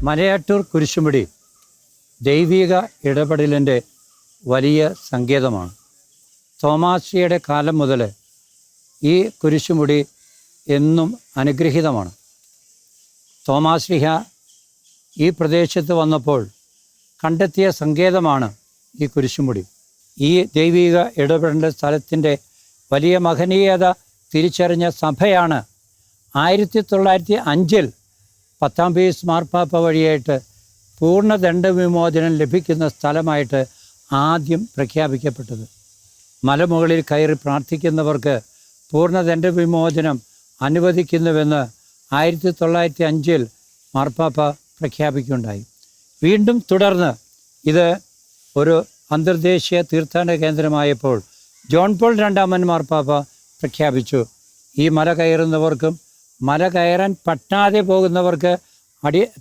മലയാറ്റൂർ കുരിശുമുടി ദൈവിക ഇടപെടലിൻ്റെ വലിയ സങ്കേതമാണ്. തോമാശ്രീയുടെ കാലം മുതൽ ഈ കുരിശുമുടി എന്നും അനുഗ്രഹീതമാണ്. തോമാശ്രീഹ ഈ പ്രദേശത്ത് വന്നപ്പോൾ കണ്ടെത്തിയ സങ്കേതമാണ് ഈ കുരിശുമുടി. ഈ ദൈവിക ഇടപെടൽ സ്ഥലത്തിൻ്റെ വലിയ മഹനീയത തിരിച്ചറിഞ്ഞ സഭയാണ് 1905 10-ാം പീസ് മാർപ്പാപ്പ വഴിയായിട്ട് പൂർണ്ണ ദണ്ഡവിമോചനം ലഭിക്കുന്ന സ്ഥലമായിട്ട് ആദ്യം പ്രഖ്യാപിക്കപ്പെട്ടത്. മലമുകളിൽ കയറി പ്രാർത്ഥിക്കുന്നവർക്ക് പൂർണ്ണ ദണ്ഡവിമോചനം അനുവദിക്കുന്നുവെന്ന് 1905 മാർപ്പാപ്പ പ്രഖ്യാപിക്കുകയുണ്ടായി. വീണ്ടും തുടർന്ന് ഇത് ഒരു അന്തർദേശീയ തീർത്ഥാടന കേന്ദ്രമായപ്പോൾ ജോൺ പോൾ രണ്ടാമൻ മാർപ്പാപ്പ പ്രഖ്യാപിച്ചു, ഈ മല കയറുന്നവർക്കും മല കയറാൻ പറ്റാതെ പോകുന്നവർക്ക്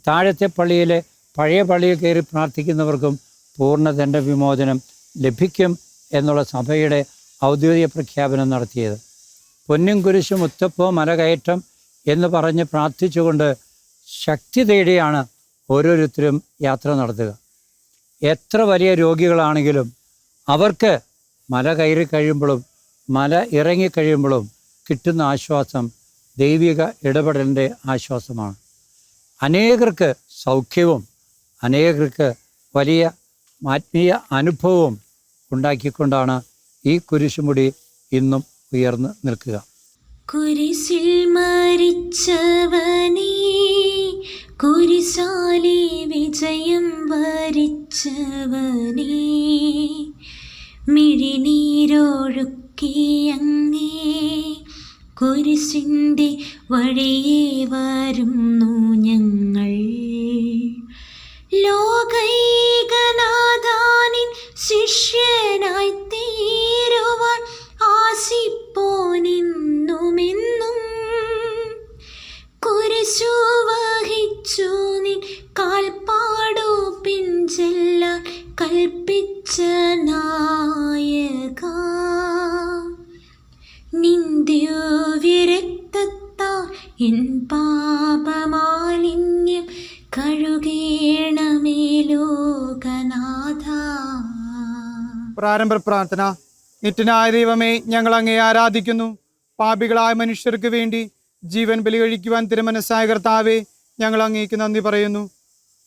താഴത്തെ പള്ളിയിലെ പഴയ പള്ളിയിൽ കയറി പ്രാർത്ഥിക്കുന്നവർക്കും പൂർണ്ണ ദണ്ഡവിമോചനം ലഭിക്കും എന്നുള്ള സഭയുടെ ഔദ്യോഗിക പ്രഖ്യാപനം നടത്തിയത്. പൊന്നും കുരിശും മുത്തപ്പോ മലകയറ്റം എന്ന് പറഞ്ഞ് പ്രാർത്ഥിച്ചുകൊണ്ട് ശക്തി തേടിയാണ് ഓരോരുത്തരും യാത്ര നടത്തുക. എത്ര വലിയ രോഗികളാണെങ്കിലും അവർക്ക് മല കയറി കഴിയുമ്പോഴും മല ഇറങ്ങിക്കഴിയുമ്പോഴും കിട്ടുന്ന ആശ്വാസം ദൈവിക ഇടപെടലിൻ്റെ ആശ്വാസമാണ്. അനേകർക്ക് സൗഖ്യവും അനേകർക്ക് വലിയ ആത്മീയ അനുഭവവും ഉണ്ടാക്കിക്കൊണ്ടാണ് ഈ കുരിശുമുടി ഇന്നും ഉയർന്നു നിൽക്കുക. കുരിശിൽ മരിച്ചവനേ, കുരിശാലെ വിജയം വരിച്ചവനേ, മിഴിനീരൊഴുക്കിയങ്ങേ കുരിശിൻ്റെ വഴിയേ വരുന്നു ഞങ്ങൾ. ലോകൈകനാഥാനിൻ ശിഷ്യനായി തീരുവാൻ ആശിപ്പോനെന്നുമെന്നും കുരിശു വഹിച്ചു നിൻ കാൽപ്പാടു പിൻചെല്ലാൻ കൽപ്പിച്ച നായക, നിന്ദ്യവിരക്തത്താൽ എൻ പാപമാലിന്യം കഴുകേണമേ ലോകനാഥ. പ്രാരംഭ പ്രാർത്ഥന. നിത്യനായ ദൈവമേ, ഞങ്ങൾ അങ്ങേ ആരാധിക്കുന്നു. പാപികളായ മനുഷ്യർക്ക് വേണ്ടി ജീവൻ ബലി കഴിക്കുവാൻ തിരുമനസ്സായ കർത്താവേ, ഞങ്ങൾ അങ്ങേക്ക് നന്ദി പറയുന്നു.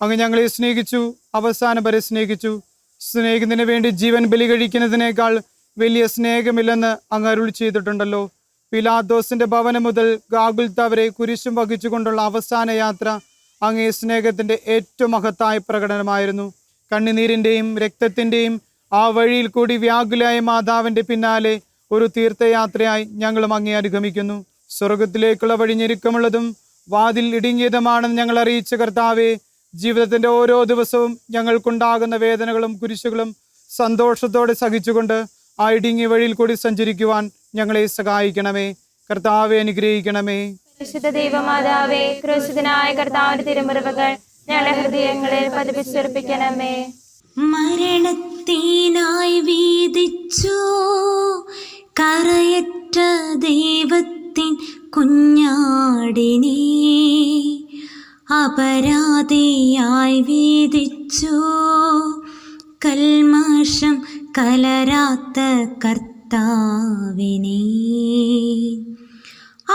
അങ്ങ് ഞങ്ങളെ സ്നേഹിച്ചു, അവസാനം വരെ സ്നേഹിച്ചു. സ്നേഹിക്കുന്നതിന് വേണ്ടി ജീവൻ ബലി കഴിക്കുന്നതിനേക്കാൾ വലിയ സ്നേഹമില്ലെന്ന് അങ്ങ് അരുളി ചെയ്തിട്ടുണ്ടല്ലോ. പിലാത്തോസിന്റെ ഭവനം മുതൽ ഗാഗുൽത്ത വരെ കുരിശും വഹിച്ചുകൊണ്ടുള്ള അവസാന യാത്ര അങ്ങേ സ്നേഹത്തിന്റെ ഏറ്റവും മഹത്തായ പ്രകടനമായിരുന്നു. കണ്ണുനീരിന്റെയും രക്തത്തിന്റെയും ആ വഴിയിൽ കൂടി വ്യാകുലായ മാതാവിന്റെ പിന്നാലെ ഒരു തീർത്ഥയാത്രയായി ഞങ്ങളും അങ്ങേ അനുഗമിക്കുന്നു. സ്വർഗത്തിലേക്കുള്ള വഴി ഞെരുക്കമുള്ളതും വാതിൽ ഇടുങ്ങിയതുമാണെന്ന് ഞങ്ങൾ അറിയിച്ച കർത്താവേ, ജീവിതത്തിന്റെ ഓരോ ദിവസവും ഞങ്ങൾക്കുണ്ടാകുന്ന വേദനകളും കുരിശുകളും സന്തോഷത്തോടെ സഹിച്ചുകൊണ്ട് ആ ഇടുങ്ങിയ വഴിയിൽ കൂടി സഞ്ചരിക്കുവാൻ ഞങ്ങളെ സഹായിക്കണമേ. കർത്താവെ, അനുഗ്രഹിക്കണമേ. പരിശുദ്ധ ദൈവമാതാവേ, ക്രൂശിതനായ കർത്താവിന്റെ തിരുമുറിവുകൾ ഞങ്ങളുടെ ഹൃദയങ്ങളിൽ പതിപ്പിച്ചുറപ്പിക്കണമേ. മരണത്തിനായി വീതിച്ചു കറയറ്റ ദൈവത്തിൻ കുഞ്ഞാടിനെ, അപരാധിയായി വീതിച്ചു കൽമഷം കലരാത്ത കർത്താവിനെ,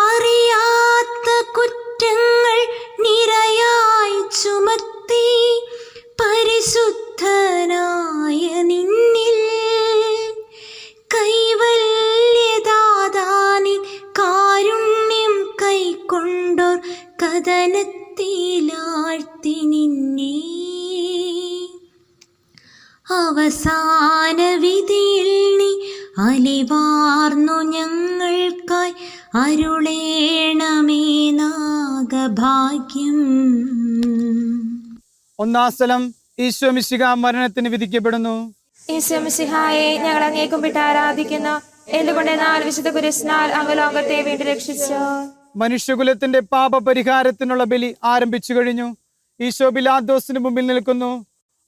അറിയാത്ത കുറ്റങ്ങൾ നിരയായി ചുമത്തി പരിശുദ്ധനായ നിന്നിൽ കൈവല്യദാതാനിൻ കാരുണ്യം കൈക്കൊണ്ടോർ കഥനത്തിലാഴ്ത്തി നിന്നെ, അവസാന വിധിയിൽ നീ അലിവാർന്നു ഞങ്ങൾക്കായി അരുളേണമേ നാഗഭാഗ്യം. ഒന്നാം സ്ഥലം. ഈശോ മിശിഹ മരണത്തിന് വിധിക്കപ്പെടുന്നു. ഈശോ മിശിഹായെ ഞങ്ങൾ അങ്ങേ കുമ്പിട്ട് ആരാധിക്കുന്നു. എന്തുകൊണ്ടെന്നാൽ വിശുദ്ധ കുരിശിനാൽ അങ്ങ് ലോകത്തെ വീണ്ടും രക്ഷിച്ചു. മനുഷ്യകുലത്തിന്റെ പാപപരിഹാരത്തിനുള്ള ബലി ആരംഭിച്ചു കഴിഞ്ഞു. ഈശോ പിലാത്തോസിന് മുമ്പിൽ നിൽക്കുന്നു.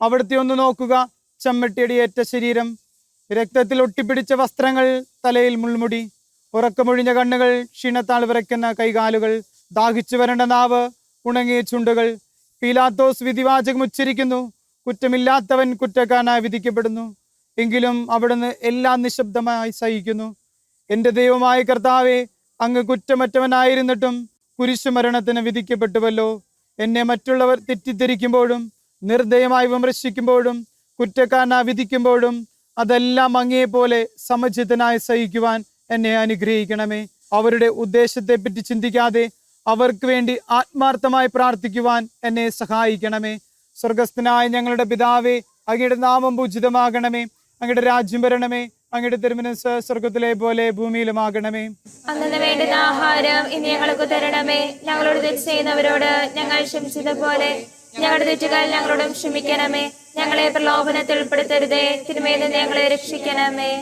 അവിടുത്തെ ഒന്ന് നോക്കുക. ചമ്മട്ടിയടിയേറ്റ ശരീരം, രക്തത്തിൽ ഒട്ടിപ്പിടിച്ച വസ്ത്രങ്ങൾ, തലയിൽ മുൾമുടി, ഉറക്കമൊഴിഞ്ഞ കണ്ണുകൾ, ക്ഷീണത്താൽ വിറയ്ക്കുന്ന കൈകാലുകൾ, ദാഹിച്ചു വരേണ്ട നാവ്, ഉണങ്ങിയ ചുണ്ടുകൾ, പീലാത്തോസ് വിധിവാചകം ഉച്ചരിക്കുന്നു, കുറ്റമില്ലാത്തവൻ കുറ്റക്കാരനായി വിധിക്കപ്പെടുന്നു. എങ്കിലും അവിടുന്ന് എല്ലാം നിശബ്ദമായി സഹിക്കുന്നു. എൻ്റെ ദൈവമായ കർത്താവേ, അങ്ങ് കുറ്റമറ്റവനായിരുന്നിട്ടും കുരിശുമരണത്തിന് വിധിക്കപ്പെട്ടുവല്ലോ. എന്നെ മറ്റുള്ളവർ തെറ്റിദ്ധരിക്കുമ്പോഴും നിർദ്ദയമായി വിമർശിക്കുമ്പോഴും കുറ്റക്കാരനായി വിധിക്കുമ്പോഴും അതെല്ലാം അങ്ങേപോലെ സമചിത്തനായി സഹിക്കുവാൻ എന്നെ അനുഗ്രഹിക്കണമേ. അവരുടെ ഉദ്ദേശത്തെപ്പറ്റി ചിന്തിക്കാതെ അവർക്ക് വേണ്ടി ആത്മാർത്ഥമായി പ്രാർത്ഥിക്കുവാൻ എന്നെ സഹായിക്കണമേ. സ്വർഗസ്ഥനായ ഞങ്ങളുടെ പിതാവേ, അങ്ങയുടെ നാമം പൂജിതമാകണമേ. അങ്ങയുടെ രാജ്യം വരണമേ. അങ്ങയുടെ തിരുമനസ്സ് സ്വർഗത്തിലെ പോലെ ഭൂമിയിലുമാകണമേ. അന്നു വേണ്ടുന്ന ആഹാരം ഇനി ഞങ്ങൾക്ക് തരണമേ. ഞങ്ങളോട് തെറ്റ് ചെയ്യുന്നവരോട് ഞങ്ങൾ ക്ഷമിച്ചതുപോലെ ഞങ്ങളുടെ തെറ്റുകൾ ഞങ്ങളോടും ക്ഷമിക്കണമേ. ഞങ്ങളെ പ്രലോഭനത്തിൽ ഉൾപ്പെടുത്തരുതേ, തിന്മയിൽ നിന്ന് ഞങ്ങളെ രക്ഷിക്കണമേ.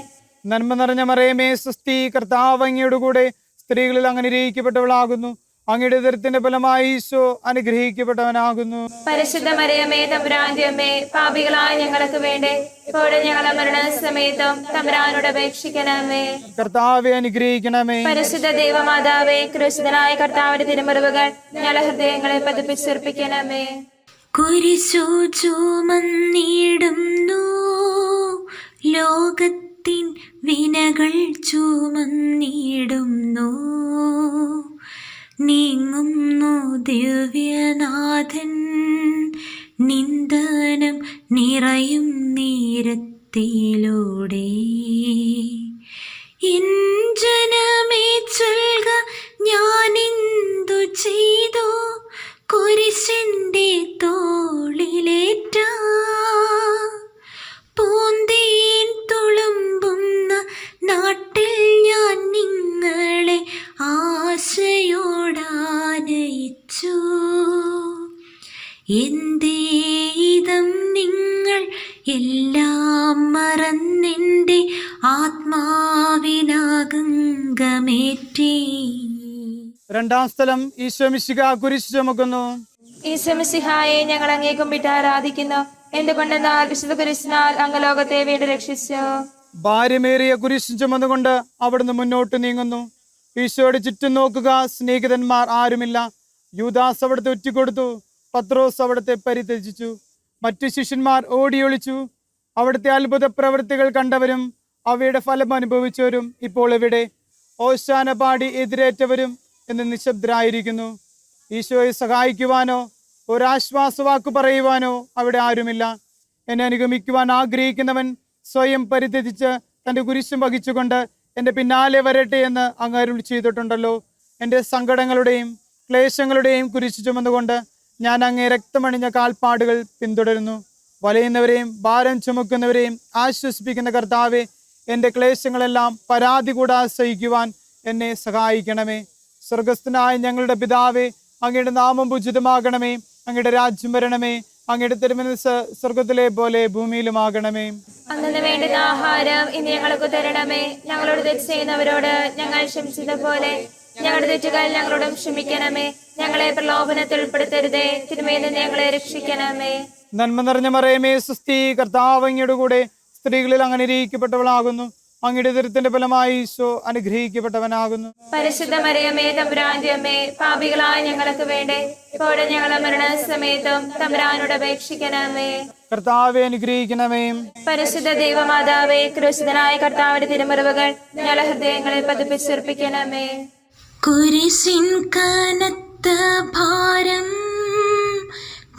നന്മ നിറഞ്ഞ മറിയമേ, സ്വസ്തി, കർത്താവ് അങ്ങയുടെ കൂടെ സ്ത്രീകളിൽ അങ്ങ് അനുഗ്രഹിക്കപ്പെട്ടവളാകുന്നു. അങ്ങയുടെ ഉദരത്തിന്റെ ഫലമായി ഈശോ അനുഗ്രഹിക്കപ്പെട്ടവനാകുന്നു. പരിശുദ്ധ മറിയമേ, തമ്പുരാന്റെ അമ്മേ, പാപികളായ ഞങ്ങൾക്ക് വേണ്ടി ഇപ്പോഴും ഞങ്ങളുടെ മരണസമയത്തും തമ്പുരാനോട് അപേക്ഷിക്കണമേ. കർത്താവെ അനുഗ്രഹിക്കണമേ. പരിശുദ്ധ ദൈവമാതാവേ, ക്രൂശിതനായ കർത്താവിന്റെ തിരുമുറിവുകൾ ഞങ്ങളുടെ ഹൃദയങ്ങളെ പതിപ്പിച്ചുറപ്പിക്കണമേ. കുരിശു ചുമന്നിടുന്നു, ലോകത്തിൻ വിനകൾ ചുമന്നിടുന്നു. നീങ്ങുന്നു ദിവ്യനാഥൻ, നിന്ദനം നിറയും നേരത്തിലൂടെ. എൻ ജനമേ ചൊൽക, ഞാനെന്തു ചെയ്തു കുരിശിന്റെ തോളിലേറ്റ. പൂന്തേൻ തുളുമ്പുന്ന നാട്ടിൽ ഞാൻ നിങ്ങളെ ആശയോടാനയിച്ചു. എന്തേതം നിങ്ങൾ എല്ലാം മറന്നെൻ്റെ ആത്മാവിനാഗംഗമേറ്റി. രണ്ടാം സ്ഥലം ഈശോ മിശിഹാ കുരിശ് ചുമക്കുന്നു. ഈശോ മിശിഹായെ ഞങ്ങൾ അങ്ങേ കുമ്പിട്ട് ആരാധിക്കുന്നു. എന്തുകൊണ്ടെന്നാൽ വിശുദ്ധ കുരിശിനാൽ അങ്ങ് ലോകത്തെ വീണ്ടും രക്ഷിച്ചു. ഭാര്യമേറിയ കുരിശ് ചുമന്നുകൊണ്ട് അവിടുന്ന് മുന്നോട്ട് നീങ്ങുന്നു. ഈശോയുടെ ചുറ്റും നോക്കുക, സ്നേഹിതന്മാർ ആരുമില്ല. യൂദാസ് അവിടുത്തെ ഒറ്റിക്കൊടുത്തു. പത്രോസ് അവിടുത്തെ പരിത്യജിച്ചു. മറ്റു ശിഷ്യന്മാർ ഓടിയൊളിച്ചു. അവിടുത്തെ അത്ഭുത പ്രവൃത്തികൾ കണ്ടവരും അവയുടെ ഫലം അനുഭവിച്ചവരും ഇപ്പോൾ എവിടെ? ഓശാന പാടി എതിരേറ്റവരും എന്ന് നിശബ്ദരായിരിക്കുന്നു. ഈശോയെ സഹായിക്കുവാനോ ഒരാശ്വാസവാക്ക് പറയുവാനോ അവിടെ ആരുമില്ല. എന്നെ അനുഗമിക്കുവാൻ ആഗ്രഹിക്കുന്നവൻ സ്വയം പരിത്യജിച്ച് തൻ്റെ കുരിശും വഹിച്ചുകൊണ്ട് എൻ്റെ പിന്നാലെ വരട്ടെ എന്ന് അങ്ങ് അരുളി ചെയ്തിട്ടുണ്ടല്ലോ. എൻ്റെ സങ്കടങ്ങളുടെയും ക്ലേശങ്ങളുടെയും കുരിശ് ചുമന്നുകൊണ്ട് ഞാൻ അങ്ങേ രക്തമണിഞ്ഞ കാൽപ്പാടുകൾ പിന്തുടരുന്നു. വലയുന്നവരെയും ഭാരം ചുമക്കുന്നവരെയും ആശ്വസിപ്പിക്കുന്ന കർത്താവെ, എൻ്റെ ക്ലേശങ്ങളെല്ലാം പരാതി കൂടാതെ സഹിക്കുവാൻ എന്നെ സഹായിക്കണമേ. സ്വർഗസ്ഥനായ ഞങ്ങളുടെ പിതാവേ, അങ്ങയുടെ നാമം പൂജിതമാകണമേ. അങ്ങയുടെ രാജ്യം വരണമേ. അങ്ങയുടെ തിരുമനസ്സ് സ്വർഗത്തിലെ പോലെ ഭൂമിയിലുമാകണമേ. അന്നു വേണ്ടുന്ന ആഹാരം ഇനി ഞങ്ങൾക്ക് തരണമേ. ഞങ്ങളോട് തെറ്റ് ചെയ്യുന്നവരോട് ഞങ്ങൾ ക്ഷമിച്ചതുപോലെ ഞങ്ങളുടെ തെറ്റുകൾ ഞങ്ങളോടും ക്ഷമിക്കണമേ. ഞങ്ങളെ പ്രലോഭനത്തിൽ ഉൾപ്പെടുത്തരുതേ, തിന്മയിൽ നിന്ന് ഞങ്ങളെ രക്ഷിക്കണമേ. നന്മ നിറഞ്ഞ മറിയമേ, സ്വസ്തി, കർത്താവ് അങ്ങയുടെ കൂടെ സ്ത്രീകളിൽ അങ്ങ് അനുഗ്രഹിക്കപ്പെട്ടവളാകുന്നു. അങ്ങയുടെ ഉദരത്തിന്റെ ഫലമായി ഈശോ അനുഗ്രഹിക്കപ്പെട്ടവനാകുന്നു. പരിശുദ്ധ മറിയമേ, തമ്പുരാന്റെ അമ്മേ, പാപികളായ ഞങ്ങൾക്ക് വേണ്ടി ഇപ്പോഴും ഞങ്ങളുടെ മരണസമയത്തും തമ്പുരാനോട് അപേക്ഷിക്കണമേ. കർത്താവെ അനുഗ്രഹിക്കണമേ. പരിശുദ്ധ ദൈവമാതാവേ, ക്രൂശിതനായ കർത്താവിന്റെ തിരുമുറിവുകൾ ഞങ്ങളുടെ ഹൃദയങ്ങളെ പതിപ്പിച്ചുറപ്പിക്കണമേ. കുരിശിൻ കനത്ത ഭാരം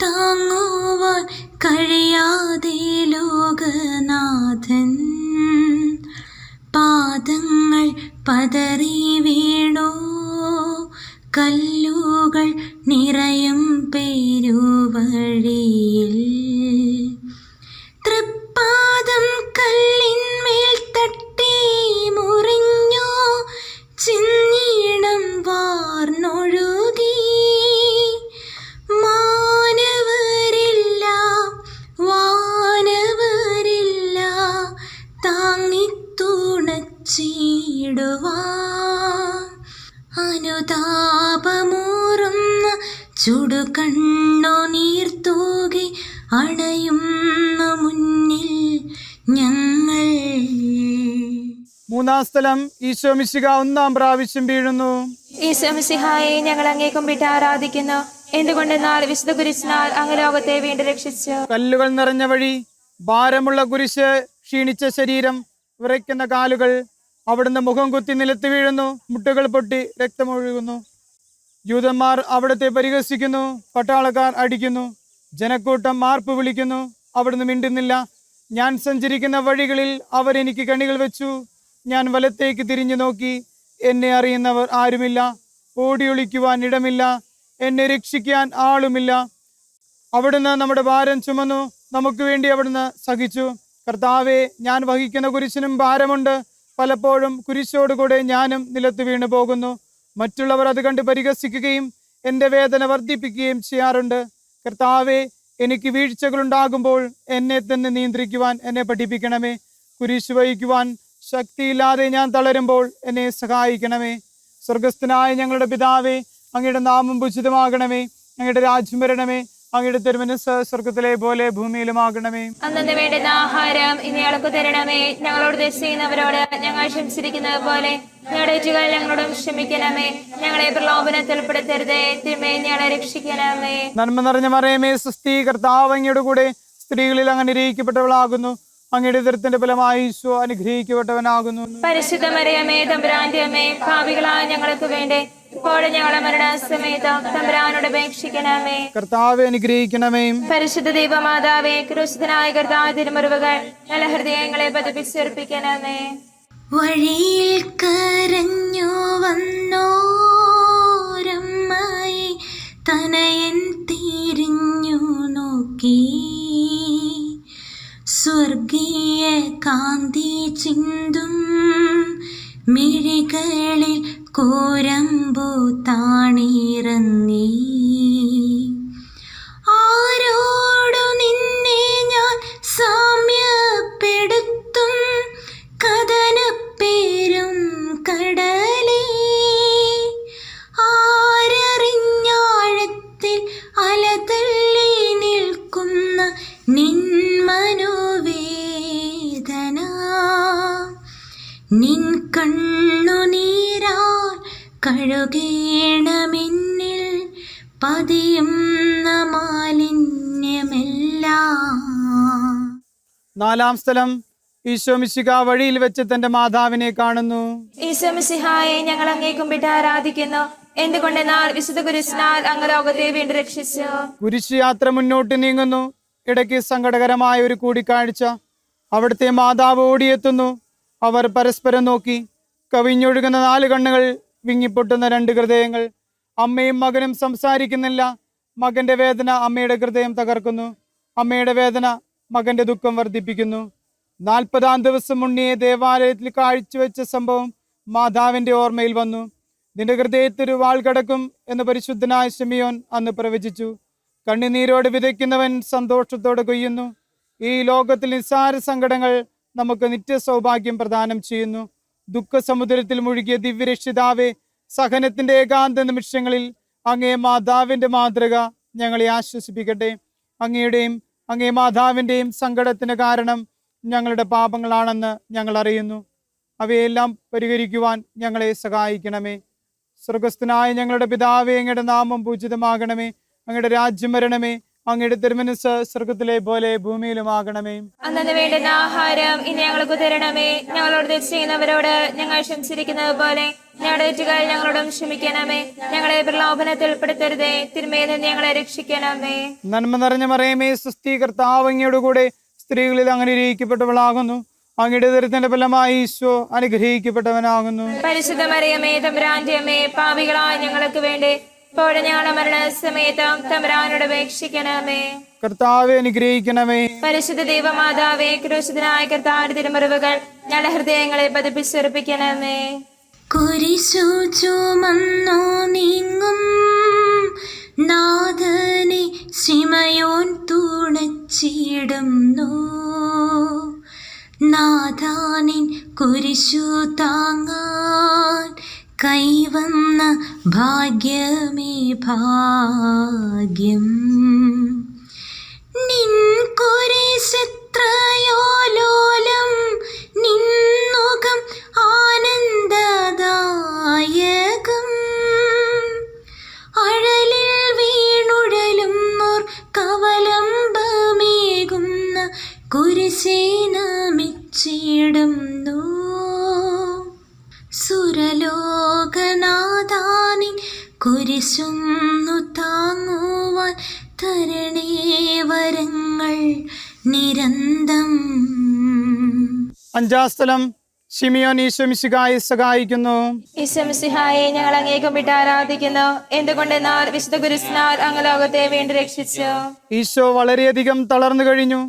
താങ്ങുവാൻ കഴിയാതെ ലോകനാഥൻ പാദങ്ങൾ പതറി വീണു. കല്ലുകൾ നിറയും പേരുവഴിയിൽ തൃപ്പാദം കല്ലിന്മേൽ തട്ടി മുറിഞ്ഞു. ചിന്നീണം വാർന്നൊഴുകി. മാനവരില്ല വാനവരില്ല താങ്ങിത്തുണച്ചിടുവാൻ. അനുതാപമൂറുന്ന ചുടുകണ്ണുനീർ തൂകി അണയുന്ന മുന്നിൽ ഞങ്ങൾ. മൂന്നാം സ്ഥലം ഈശോ മിശിഹാ ഒന്നാം പ്രാവശ്യം വീഴുന്നു. ഈശോ മിശിഹായെ ഞങ്ങൾ അങ്ങേ കുമ്പിട്ട് ആരാധിക്കുന്നു. എന്തുകൊണ്ടെന്നാൽ വിശുദ്ധ കുരിശിനാൽ അങ്ങ് ലോകത്തെ വീണ്ടും രക്ഷിച്ചു. കല്ലുകൾ നിറഞ്ഞ വഴി, ഭാരമുള്ള കുരിശ്, ക്ഷീണിച്ച ശരീരം, വിറയ്ക്കുന്ന കാലുകൾ. അവിടുന്ന് മുഖം കുത്തി നിലത്ത് വീഴുന്നു, മുട്ടുകൾ പൊട്ടി രക്തമൊഴുകുന്നു. യൂതന്മാർ അവിടുത്തെ പരിഹസിക്കുന്നു, പട്ടാളക്കാർ അടിക്കുന്നു, ജനക്കൂട്ടം മാർപ്പ് വിളിക്കുന്നു. അവിടുന്ന് മിണ്ടുന്നില്ല. ഞാൻ സഞ്ചരിക്കുന്ന വഴികളിൽ അവരെനിക്ക് കണികൾ വെച്ചു. ഞാൻ വലത്തേക്ക് തിരിഞ്ഞു നോക്കി, എന്നെ അറിയുന്നവർ ആരുമില്ല. ഓടിയൊളിക്കുവാൻ ഇടമില്ല, എന്നെ രക്ഷിക്കാൻ ആളുമില്ല. അവിടുന്ന് നമ്മുടെ ഭാരം ചുമന്നു, നമുക്ക് വേണ്ടി അവിടുന്ന് സഹിച്ചു. കർത്താവെ, ഞാൻ വഹിക്കുന്ന കുരിശിനും ഭാരമുണ്ട്. പലപ്പോഴും കുരിശോടുകൂടെ ഞാനും നിലത്ത് വീണു പോകുന്നു. മറ്റുള്ളവർ അത് കണ്ട് പരിഹസിക്കുകയും എൻ്റെ വേദന വർദ്ധിപ്പിക്കുകയും ചെയ്യാറുണ്ട്. കർത്താവെ, എനിക്ക് വീഴ്ചകളുണ്ടാകുമ്പോൾ എന്നെ തന്നെ നിയന്ത്രിക്കുവാൻ എന്നെ പഠിപ്പിക്കണമേ. കുരിശ് വഹിക്കുവാൻ ശക്തിയില്ലാതെ ഞാൻ തളരുമ്പോൾ എന്നെ സഹായിക്കണമേ. സ്വർഗസ്ഥനായ ഞങ്ങളുടെ പിതാവേ, അങ്ങയുടെ നാമം പൂജിതമാകണമേ. അങ്ങയുടെ രാജ്യം വരണമേ. അങ്ങയുടെ തിരുമനസ്സ് സ്വർഗത്തിലെ പോലെ ഭൂമിയിലുമാകണമേ. അന്നന്ന് വേണ്ടുന്ന ആഹാരം ഇന്ന് ഞങ്ങൾക്ക് തരണമേ. ഞങ്ങളോട് തെറ്റ് ചെയ്യുന്നവരോട് ഞങ്ങൾ ക്ഷമിച്ചിരിക്കുന്നത് പോലെ ഞങ്ങളുടെ തെറ്റുകൾ ഞങ്ങളോടും ക്ഷമിക്കണമേ. ഞങ്ങളെ പ്രലോഭനത്തിൽ ഉൾപ്പെടുത്തരുതേ, തിന്മയിൽ ഞങ്ങളെ രക്ഷിക്കണമേ. നന്മ നിറഞ്ഞ മറിയമേ, സ്വസ്തി, കർത്താവ് അങ്ങയുടെ കൂടെ സ്ത്രീകളിൽ അങ്ങ് അനുഗ്രഹിക്കപ്പെട്ടവളാകുന്നു. അങ്ങയുടെ ഉദരത്തിന്റെ ഫലമായി ഈശോ അനുഗ്രഹിക്കപ്പെട്ടവനാകുന്നു. പരിശുദ്ധ മറിയമേ, തമ്പുരാന്റെ അമ്മേ, പാപികളായ ഞങ്ങൾക്ക് വേണ്ടി ഇപ്പോഴും ഞങ്ങളുടെ മരണസമയത്ത് തമ്പുരാനോട് അപേക്ഷിക്കണമേ. കർത്താവെ അനുഗ്രഹിക്കണമേ. പരിശുദ്ധ ദൈവമാതാവേ, ക്രൂശിതനായ കർത്താവ് തിരുമുറിവുകൾ ഞങ്ങളുടെ ഹൃദയങ്ങളെ പതിപ്പിച്ചർപ്പിക്കണമേ. വഴിയിൽ കരഞ്ഞു വന്നോരമ്മയെ തനയൻ തിരിഞ്ഞു നോക്കി, സ്വർഗീയ കാന്തി ചിന്തും മിഴികളിൽ കോരമ്പു താണിറങ്ങി. ആരോടു നിന്നെ ഞാൻ സാമ്യപ്പെടുത്തും, കഥനപ്പേരും കടലേ. ആരറിഞ്ഞാഴത്തിൽ അലതള്ളി നിൽക്കുന്ന നിൻ മനോവേദന, നിൻ കണ്ണുനീരാൽ കഴുകേണമെന്നിൽ പതിയുന്ന മാലിന്യമെല്ലാം. 4-ാം സ്ഥലം, ഈശോ മിശിഹ വഴിയിൽ വെച്ച് തന്റെ മാതാവിനെ കാണുന്നു. ഈശോ മിശിഹായെ ഞങ്ങൾ അങ്ങേ കുമ്പിട്ട് ആരാധിക്കുന്നു. എന്തുകൊണ്ടെന്നാൽ വിശുദ്ധ കുരിശിനാൽ അങ്ങ് ലോകത്തെ വീണ്ടും രക്ഷിച്ചു. കുരിശ് യാത്ര മുന്നോട്ട് നീങ്ങുന്നു. ഇടയ്ക്ക് സങ്കടകരമായ ഒരു കൂടിക്കാഴ്ച. അവിടുത്തെ മാതാവ് ഓടിയെത്തുന്നു. അവർ പരസ്പരം നോക്കി. കവിഞ്ഞൊഴുകുന്ന 4 കണ്ണുകൾ, വിങ്ങിപ്പൊട്ടുന്ന 2 ഹൃദയങ്ങൾ. അമ്മയും മകനും സംസാരിക്കുന്നില്ല. മകന്റെ വേദന അമ്മയുടെ ഹൃദയം തകർക്കുന്നു. അമ്മയുടെ വേദന മകന്റെ ദുഃഖം വർദ്ധിപ്പിക്കുന്നു. 40-ാം ദിവസം ഉണ്ണിയെ ദേവാലയത്തിൽ കാഴ്ചവെച്ച സംഭവം മാതാവിന്റെ ഓർമ്മയിൽ വന്നു. നിന്റെ ഹൃദയത്തിൽ ഒരു വാൾ കടക്കും എന്ന് പരിശുദ്ധനായ ശിമിയോൻ അന്ന് പ്രവചിച്ചു. കണ്ണുനീരോട് വിതയ്ക്കുന്നവൻ സന്തോഷത്തോടെ കൊയ്യുന്നു. ഈ ലോകത്തിൽ നിസ്സാര സങ്കടങ്ങൾ നമുക്ക് നിത്യ സൗഭാഗ്യം പ്രദാനം ചെയ്യുന്നു. ദുഃഖസമുദ്രത്തിൽ മുഴുകിയ ദിവ്യരക്ഷിതാവേ, സഹനത്തിന്റെ ഏകാന്ത നിമിഷങ്ങളിൽ അങ്ങേ മാതാവിന്റെ മാതൃക ഞങ്ങളെ ആശ്വസിപ്പിക്കട്ടെ. അങ്ങയുടെയും അങ്ങേ മാതാവിന്റെയും സങ്കടത്തിന് കാരണം ഞങ്ങളുടെ പാപങ്ങളാണെന്ന് ഞങ്ങൾ അറിയുന്നു. അവയെല്ലാം പരിഹരിക്കുവാൻ ഞങ്ങളെ സഹായിക്കണമേ. സ്വർഗസ്ഥനായ ഞങ്ങളുടെ പിതാവേ, അങ്ങയുടെ നാമം പൂജിതമാകണമേ. അങ്ങയുടെ രാജ്യം വരണമേ. അങ്ങയുടെ തിരുമനസ്സ് സ്വർഗത്തിലെ പോലെ ഭൂമിയിലുമാകണമേ. അന്നന്ന് വേണ്ടുന്ന ആഹാരം ഇന്ന് ഞങ്ങൾക്ക് തരണമേ. ഞങ്ങളോട് തെറ്റ് ചെയ്യുന്നവരോട് ഞങ്ങൾ ക്ഷമിച്ചിരിക്കുന്നത് പോലെ ഞങ്ങളുടെ തെറ്റുകൾ ഞങ്ങളോടും ക്ഷമിക്കണമേ. ഞങ്ങളെ പ്രലോഭനത്തിൽ ഉൾപ്പെടുത്തരുതേ, തിന്മയിൽ നിന്ന് ഞങ്ങളെ രക്ഷിക്കണമേ. നന്മ നിറഞ്ഞ മറിയമേ, സ്വസ്തി, കർത്താവ് അങ്ങയുടെ കൂടെ സ്ത്രീകളിൽ അങ്ങ് അനുഗ്രഹിക്കപ്പെട്ടവളാകുന്നു. അങ്ങയുടെ ഉദരത്തിന്റെ ഫലമായി ഈശോ അനുഗ്രഹിക്കപ്പെട്ടവനാകുന്നു. പരിശുദ്ധ മറിയമേ, തമ്പുരാന്റെ അമ്മേ, പാപികളായ ഞങ്ങൾക്ക് വേണ്ടി ഇപ്പോഴും ഞങ്ങളുടെ മരണസമയത്തും തമ്പുരാനോട് അപേക്ഷിക്കണമേ. കർത്താവെ അനുഗ്രഹിക്കണമേ. പരിശുദ്ധ ദൈവമാതാവേ, ക്രൂശിതനായ കർത്താവിന്റെ തിരുമുറിവുകൾ ഞങ്ങളുടെ ഹൃദയങ്ങളെ പതിപ്പിച്ചുറപ്പിക്കണമേ. കുരിശു ചുമന്നു നീങ്ങും നാഥനെ ശിമയോൻ തുണച്ചിടുന്നു. നാഥാനിൻ കുരിശു താങ്ങാൻ കൈവന്ന ഭാഗ്യമേ ഭാഗ്യം. നിൻ കുരിശെത്രയോ ലോലം, നിന്നുകം ആനന്ദദായകം. അഴലിൽ വീണു കുരിശേ നമിച്ചിടുന്നു. സുരലോകനാഥാനിൻ കുരിശൊന്നു താങ്ങുവാൻ തരണേ വരങ്ങൾ നിരന്തം. അഞ്ചാം സ്ഥലം ശിമിയോൻ ഈശോ മിശിഹായെ സഹായിക്കുന്നു. ഈശോ മിശിഹായെ ഞങ്ങൾ അങ്ങേ കുമ്പിട്ട് ആരാധിക്കുന്നു. എന്തുകൊണ്ടെന്നാൽ വിശുദ്ധ കുരിശിനാൽ അങ്ങ് ലോകത്തെ വീണ്ടും രക്ഷിച്ചു. ഈശോ വളരെയധികം തളർന്നു കഴിഞ്ഞു.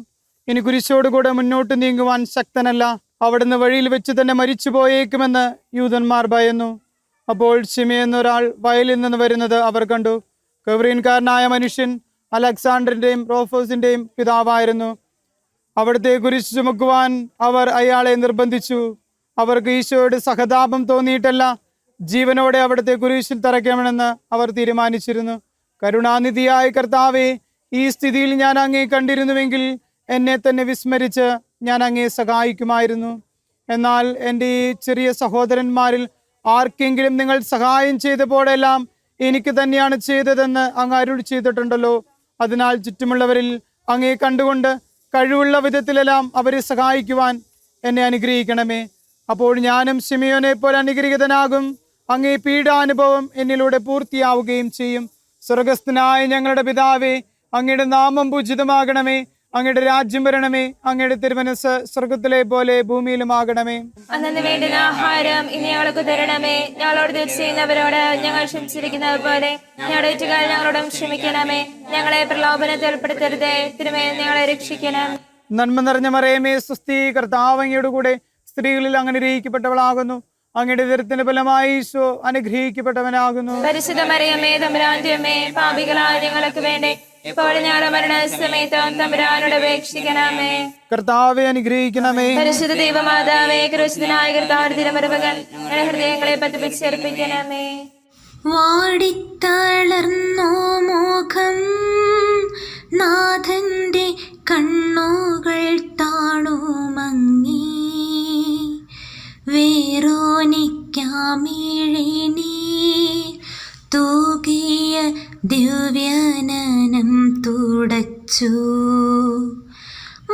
ഇനി കുരിശോടുകൂടെ മുന്നോട്ട് നീങ്ങുവാൻ ശക്തനല്ല. അവിടുന്ന് വഴിയിൽ വെച്ച് തന്നെ മരിച്ചു പോയേക്കുമെന്ന് യൂതന്മാർ ഭയന്നു. അപ്പോൾ ശിമി എന്നൊരാൾ വയലിൽ നിന്ന് വരുന്നത് അവർ കണ്ടു. കവറീൻകാരനായ മനുഷ്യൻ അലക്സാണ്ടറിന്റെയും റോഫോസിന്റെയും പിതാവായിരുന്നു. അവിടുത്തെ കുരിശ് ചുമക്കുവാൻ അവർ അയാളെ നിർബന്ധിച്ചു. അവർക്ക് ഈശോയുടെ സഹതാപം തോന്നിയിട്ടല്ല, ജീവനോടെ അവിടുത്തെ കുരിശിൽ തറയ്ക്കണമെന്ന് അവർ തീരുമാനിച്ചിരുന്നു. കരുണാനിധിയായ കർത്താവേ, ഈ സ്ഥിതിയിൽ ഞാൻ അങ്ങേ കണ്ടിരുന്നുവെങ്കിൽ എന്നെ തന്നെ വിസ്മരിച്ച് ഞാൻ അങ്ങേ സഹായിക്കുമായിരുന്നു. എന്നാൽ എൻ്റെ ഈ ചെറിയ സഹോദരന്മാരിൽ ആർക്കെങ്കിലും നിങ്ങൾ സഹായം ചെയ്തപ്പോഴെല്ലാം എനിക്ക് തന്നെയാണ് ചെയ്തതെന്ന് അങ്ങ് അരുൾ ചെയ്തിട്ടുണ്ടല്ലോ. അതിനാൽ ചുറ്റുമുള്ളവരിൽ അങ്ങേ കണ്ടുകൊണ്ട് കഴിവുള്ള വിധത്തിലെല്ലാം അവരെ സഹായിക്കുവാൻ എന്നെ അനുഗ്രഹിക്കണമേ. അപ്പോൾ ഞാനും ശിമിയോനെ പോലെ അനുഗ്രഹീതനാകും. അങ്ങേ പീഡാനുഭവം എന്നിലൂടെ പൂർത്തിയാവുകയും ചെയ്യും. സ്വർഗസ്ഥനായ ഞങ്ങളുടെ പിതാവേ, അങ്ങയുടെ നാമം പൂജിതമാകണമേ. അങ്ങയുടെ രാജ്യം വരണമേ. അങ്ങയുടെ തിരുമനസ് സ്വർഗത്തിലെ പോലെ ഭൂമിയിലുമാകണമേ. അന്നു വേണ്ടുന്ന ആഹാരം ഇനി ഞങ്ങൾക്ക് തരണമേ. ഞങ്ങളോട് തെറ്റ് ചെയ്യുന്നവരോട് ഞങ്ങൾ ക്ഷമിച്ചിരിക്കുന്നത് പോലെ ഞങ്ങളുടെ തെറ്റുകൾ ഞങ്ങളോടും ക്ഷമിക്കണമേ. ഞങ്ങളെ പ്രലോഭനത്തിൽ ഉൾപ്പെടുത്തരുതേ, തിരുമേൽ ഞങ്ങളെ രക്ഷിക്കണം. നന്മ നിറഞ്ഞ മറിയമേ, സ്വസ്തി, കർത്താവ് അങ്ങയുടെ കൂടെ സ്ത്രീകളിൽ അങ്ങ് അനുഗ്രഹിക്കപ്പെട്ടവളാകുന്നു. അങ്ങയുടെ ദുരിതത്തിന്റെ ഫലമായി ഈശോ അനുഗ്രഹിക്കപ്പെട്ടവനാകുന്നു. പരിശുദ്ധ മറിയമേ, തമ്പുരാന്റെ അമ്മേ, പാപികളായ ഞങ്ങൾക്ക് വേണ്ടി ഇപ്പോൾ ഞങ്ങളുടെ മരണസമയത്തും തമ്പുരാനോട് അപേക്ഷിക്കണമേ. കർത്താവെ അനുഗ്രഹിക്കണമേ. പരിശുദ്ധ ദൈവമാതാവേ, ക്രിസ്തുനായ കർത്താവിന്റെ തിരുമുറവുകൾ ഞങ്ങളുടെ ഹൃദയങ്ങളെ പതിപ്പിച്ചേർപ്പിക്കണമേ. വാടിത്തളർന്നോ മുഖം, നാഥന്റെ കണ്ണുകൾ താണുമങ്ങി. വേറോനിക്കാമിഴിനീ തൂകിയ ദിവ്യനനം തുടച്ചു.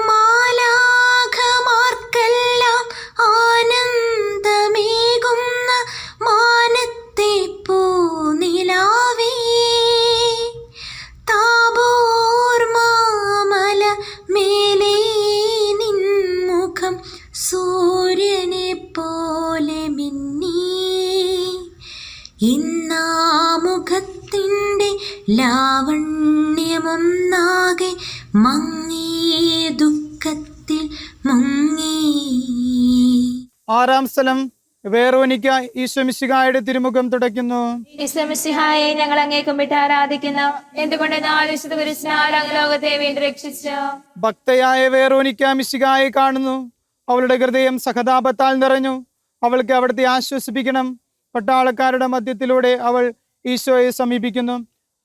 മാലാഖമാർക്കെല്ലാം ആനന്ദമേകുന്ന മാനത്തെ പൂനിലാവേ, താബോർ മാമല മേലേ നിൻമുഖം സൂര്യനെ പോലെ മിന്നി. ഇന്നാ മുഖത്തിൻ്റെ ലാവണ്യമൊന്നാകെ മങ്ങി, ദുഃഖത്തിൽ മുങ്ങി. ആറാം സ്ഥലം വേറോനിക്ക ഈശോ മിശിഹായുടെ തിരുമുഖം തുടയ്ക്കുന്നു. ഈശോ മിശിഹായെ ഞങ്ങൾ അങ്ങേ കുമ്പിട്ട് ആരാധിക്കുന്നു. എന്തുകൊണ്ടെന്നാൽ വിശുദ്ധ കുരിശിനാൽ അങ്ങ് ലോകത്തെ വീണ്ടും രക്ഷിച്ചു. ഭക്തയായ വേറോനിക്ക മിശിഹായെ കാണുന്നു. അവളുടെ ഹൃദയം സഹതാപത്താൽ നിറഞ്ഞു. അവൾക്ക് അവിടുത്തെ ആശ്വസിപ്പിക്കണം. പട്ടാളക്കാരുടെ മധ്യത്തിലൂടെ അവൾ ഈശോയെ സമീപിക്കുന്നു.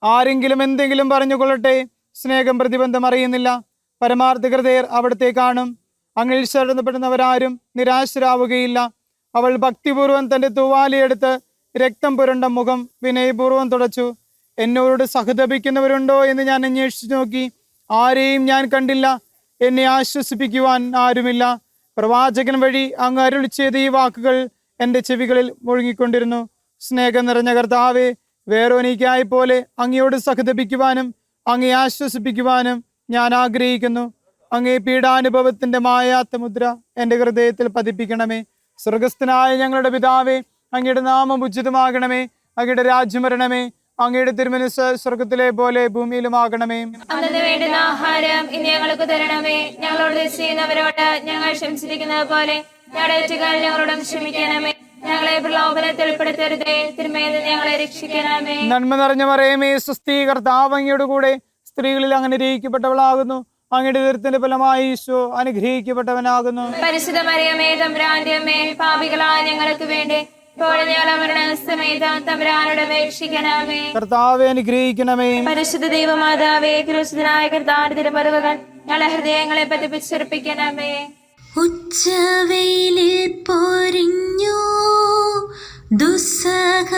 ആരെങ്കിലും എന്തെങ്കിലും പറഞ്ഞുകൊള്ളട്ടെ, സ്നേഹം പ്രതിബന്ധം അറിയുന്നില്ല. പരമാർത്ഥ ഹൃദയർ അവിടുത്തെ കാണും. അങ്ങിൽ ശരണപ്പെടുന്നവരാരും നിരാശരാവുകയില്ല. അവൾ ഭക്തിപൂർവ്വം തന്റെ തൂവാലയെടുത്ത് രക്തം പുരണ്ട മുഖം വിനയപൂർവ്വം തുടച്ചു. എന്നോട് സഹതപിക്കുന്നവരുണ്ടോ എന്ന് ഞാൻ അന്വേഷിച്ചു നോക്കി. ആരെയും ഞാൻ കണ്ടില്ല. എന്നെ ആശ്വസിപ്പിക്കുവാൻ ആരുമില്ല. പ്രവാചകൻ വഴി അങ്ങ് അരുളി ചെയ്ത ഈ വാക്കുകൾ എൻ്റെ ചെവികളിൽ മുഴുകിക്കൊണ്ടിരുന്നു. സ്നേഹം നിറഞ്ഞ കർത്താവേ, വേറോനിക്കായി പോലെ അങ്ങയോട് സഹതപിക്കുവാനും അങ്ങേ ആശ്വസിപ്പിക്കുവാനും ഞാൻ ആഗ്രഹിക്കുന്നു. അങ്ങേ പീഡാനുഭവത്തിന്റെ മായാത്ത മുദ്ര എൻ്റെ ഹൃദയത്തിൽ പതിപ്പിക്കണമേ. സ്വർഗസ്ഥനായ ഞങ്ങളുടെ പിതാവേ, അങ്ങയുടെ നാമം ഉചിതമാകണമേ. അങ്ങയുടെ രാജ്യം വരണമേ. അങ്ങയുടെ തിരുമനസ് സ്വർഗത്തിലെ പോലെ ഭൂമിയിലുമാകണമേ. അന്നു വേണ്ടുന്ന ആഹാരം ഇനി ഞങ്ങൾക്ക് തരണമേ. ഞങ്ങളോട് തെറ്റ് ചെയ്യുന്നവരോട് ഞങ്ങൾ ക്ഷമിച്ചിരിക്കുന്നത് പോലെ ഞങ്ങളുടെ തെറ്റുകൾ ഞങ്ങളോടും ക്ഷമിക്കണമേ. ഞങ്ങളെ പ്രലോഭനത്തിൽ ഉൾപ്പെടുത്തരുതേ, തിരുമേൽ ഞങ്ങളെ രക്ഷിക്കണമേ. നന്മ നിറഞ്ഞ മറിയമേ, സ്വസ്തി, കർത്താവ് അങ്ങയുടെ കൂടെ സ്ത്രീകളിൽ അങ്ങ് അനുഗ്രഹിക്കപ്പെട്ടവളാകുന്നു. അങ്ങയുടെ ദുരിതത്തിന്റെ ഫലമായി ഈശോ അനുഗ്രഹിക്കപ്പെട്ടവനാകുന്നു. പരിശുദ്ധ മറിയമേ, തമ്പുരാന്റെ അമ്മേ, പാപികളായ ഞങ്ങൾക്ക് വേണ്ടി ഇപ്പോൾ ഞങ്ങളുടെ മരണസമയത്തും തമ്പുരാനോട് അപേക്ഷിക്കണമേ. കർത്താവെ അനുഗ്രഹിക്കണമേ. പരിശുദ്ധ ദൈവമാതാവേ, ക്രിസ്തുനായ കർത്താവിന്റെ തിരുമുറവുകൾ ഞങ്ങളുടെ ഹൃദയങ്ങളെ പതിപ്പിച്ചേർപ്പിക്കണമേ. ഉച്ചവെയിലിൽ പൊരിഞ്ഞു ദുസ്സഹ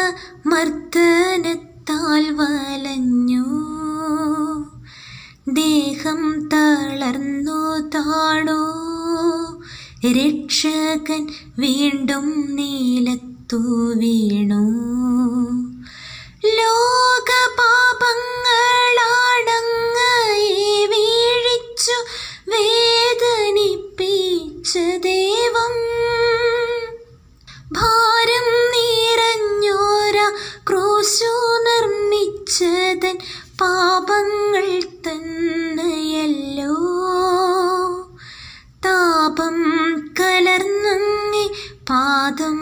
മർദ്ദനത്താൽ വലഞ്ഞു. ദേഹം തളർന്നു താണു. രക്ഷകൻ വീണ്ടും നീലത്തു വീണു. ലോകപാപങ്ങളാണങ്ങയെ വീഴിച്ചു വേദനിപ്പിച്ച ദൈവം. ഭാരം നിറഞ്ഞോര ക്രൂശു നിർമ്മിച്ചതൻ പാപങ്ങൾ തന്നെയല്ലോ. താപം കലർന്നങ്ങി പാദം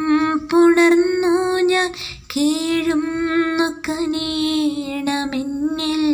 പുണർന്നു ഞാൻ കേഴുന്നു കനിയണമെന്നിൽ.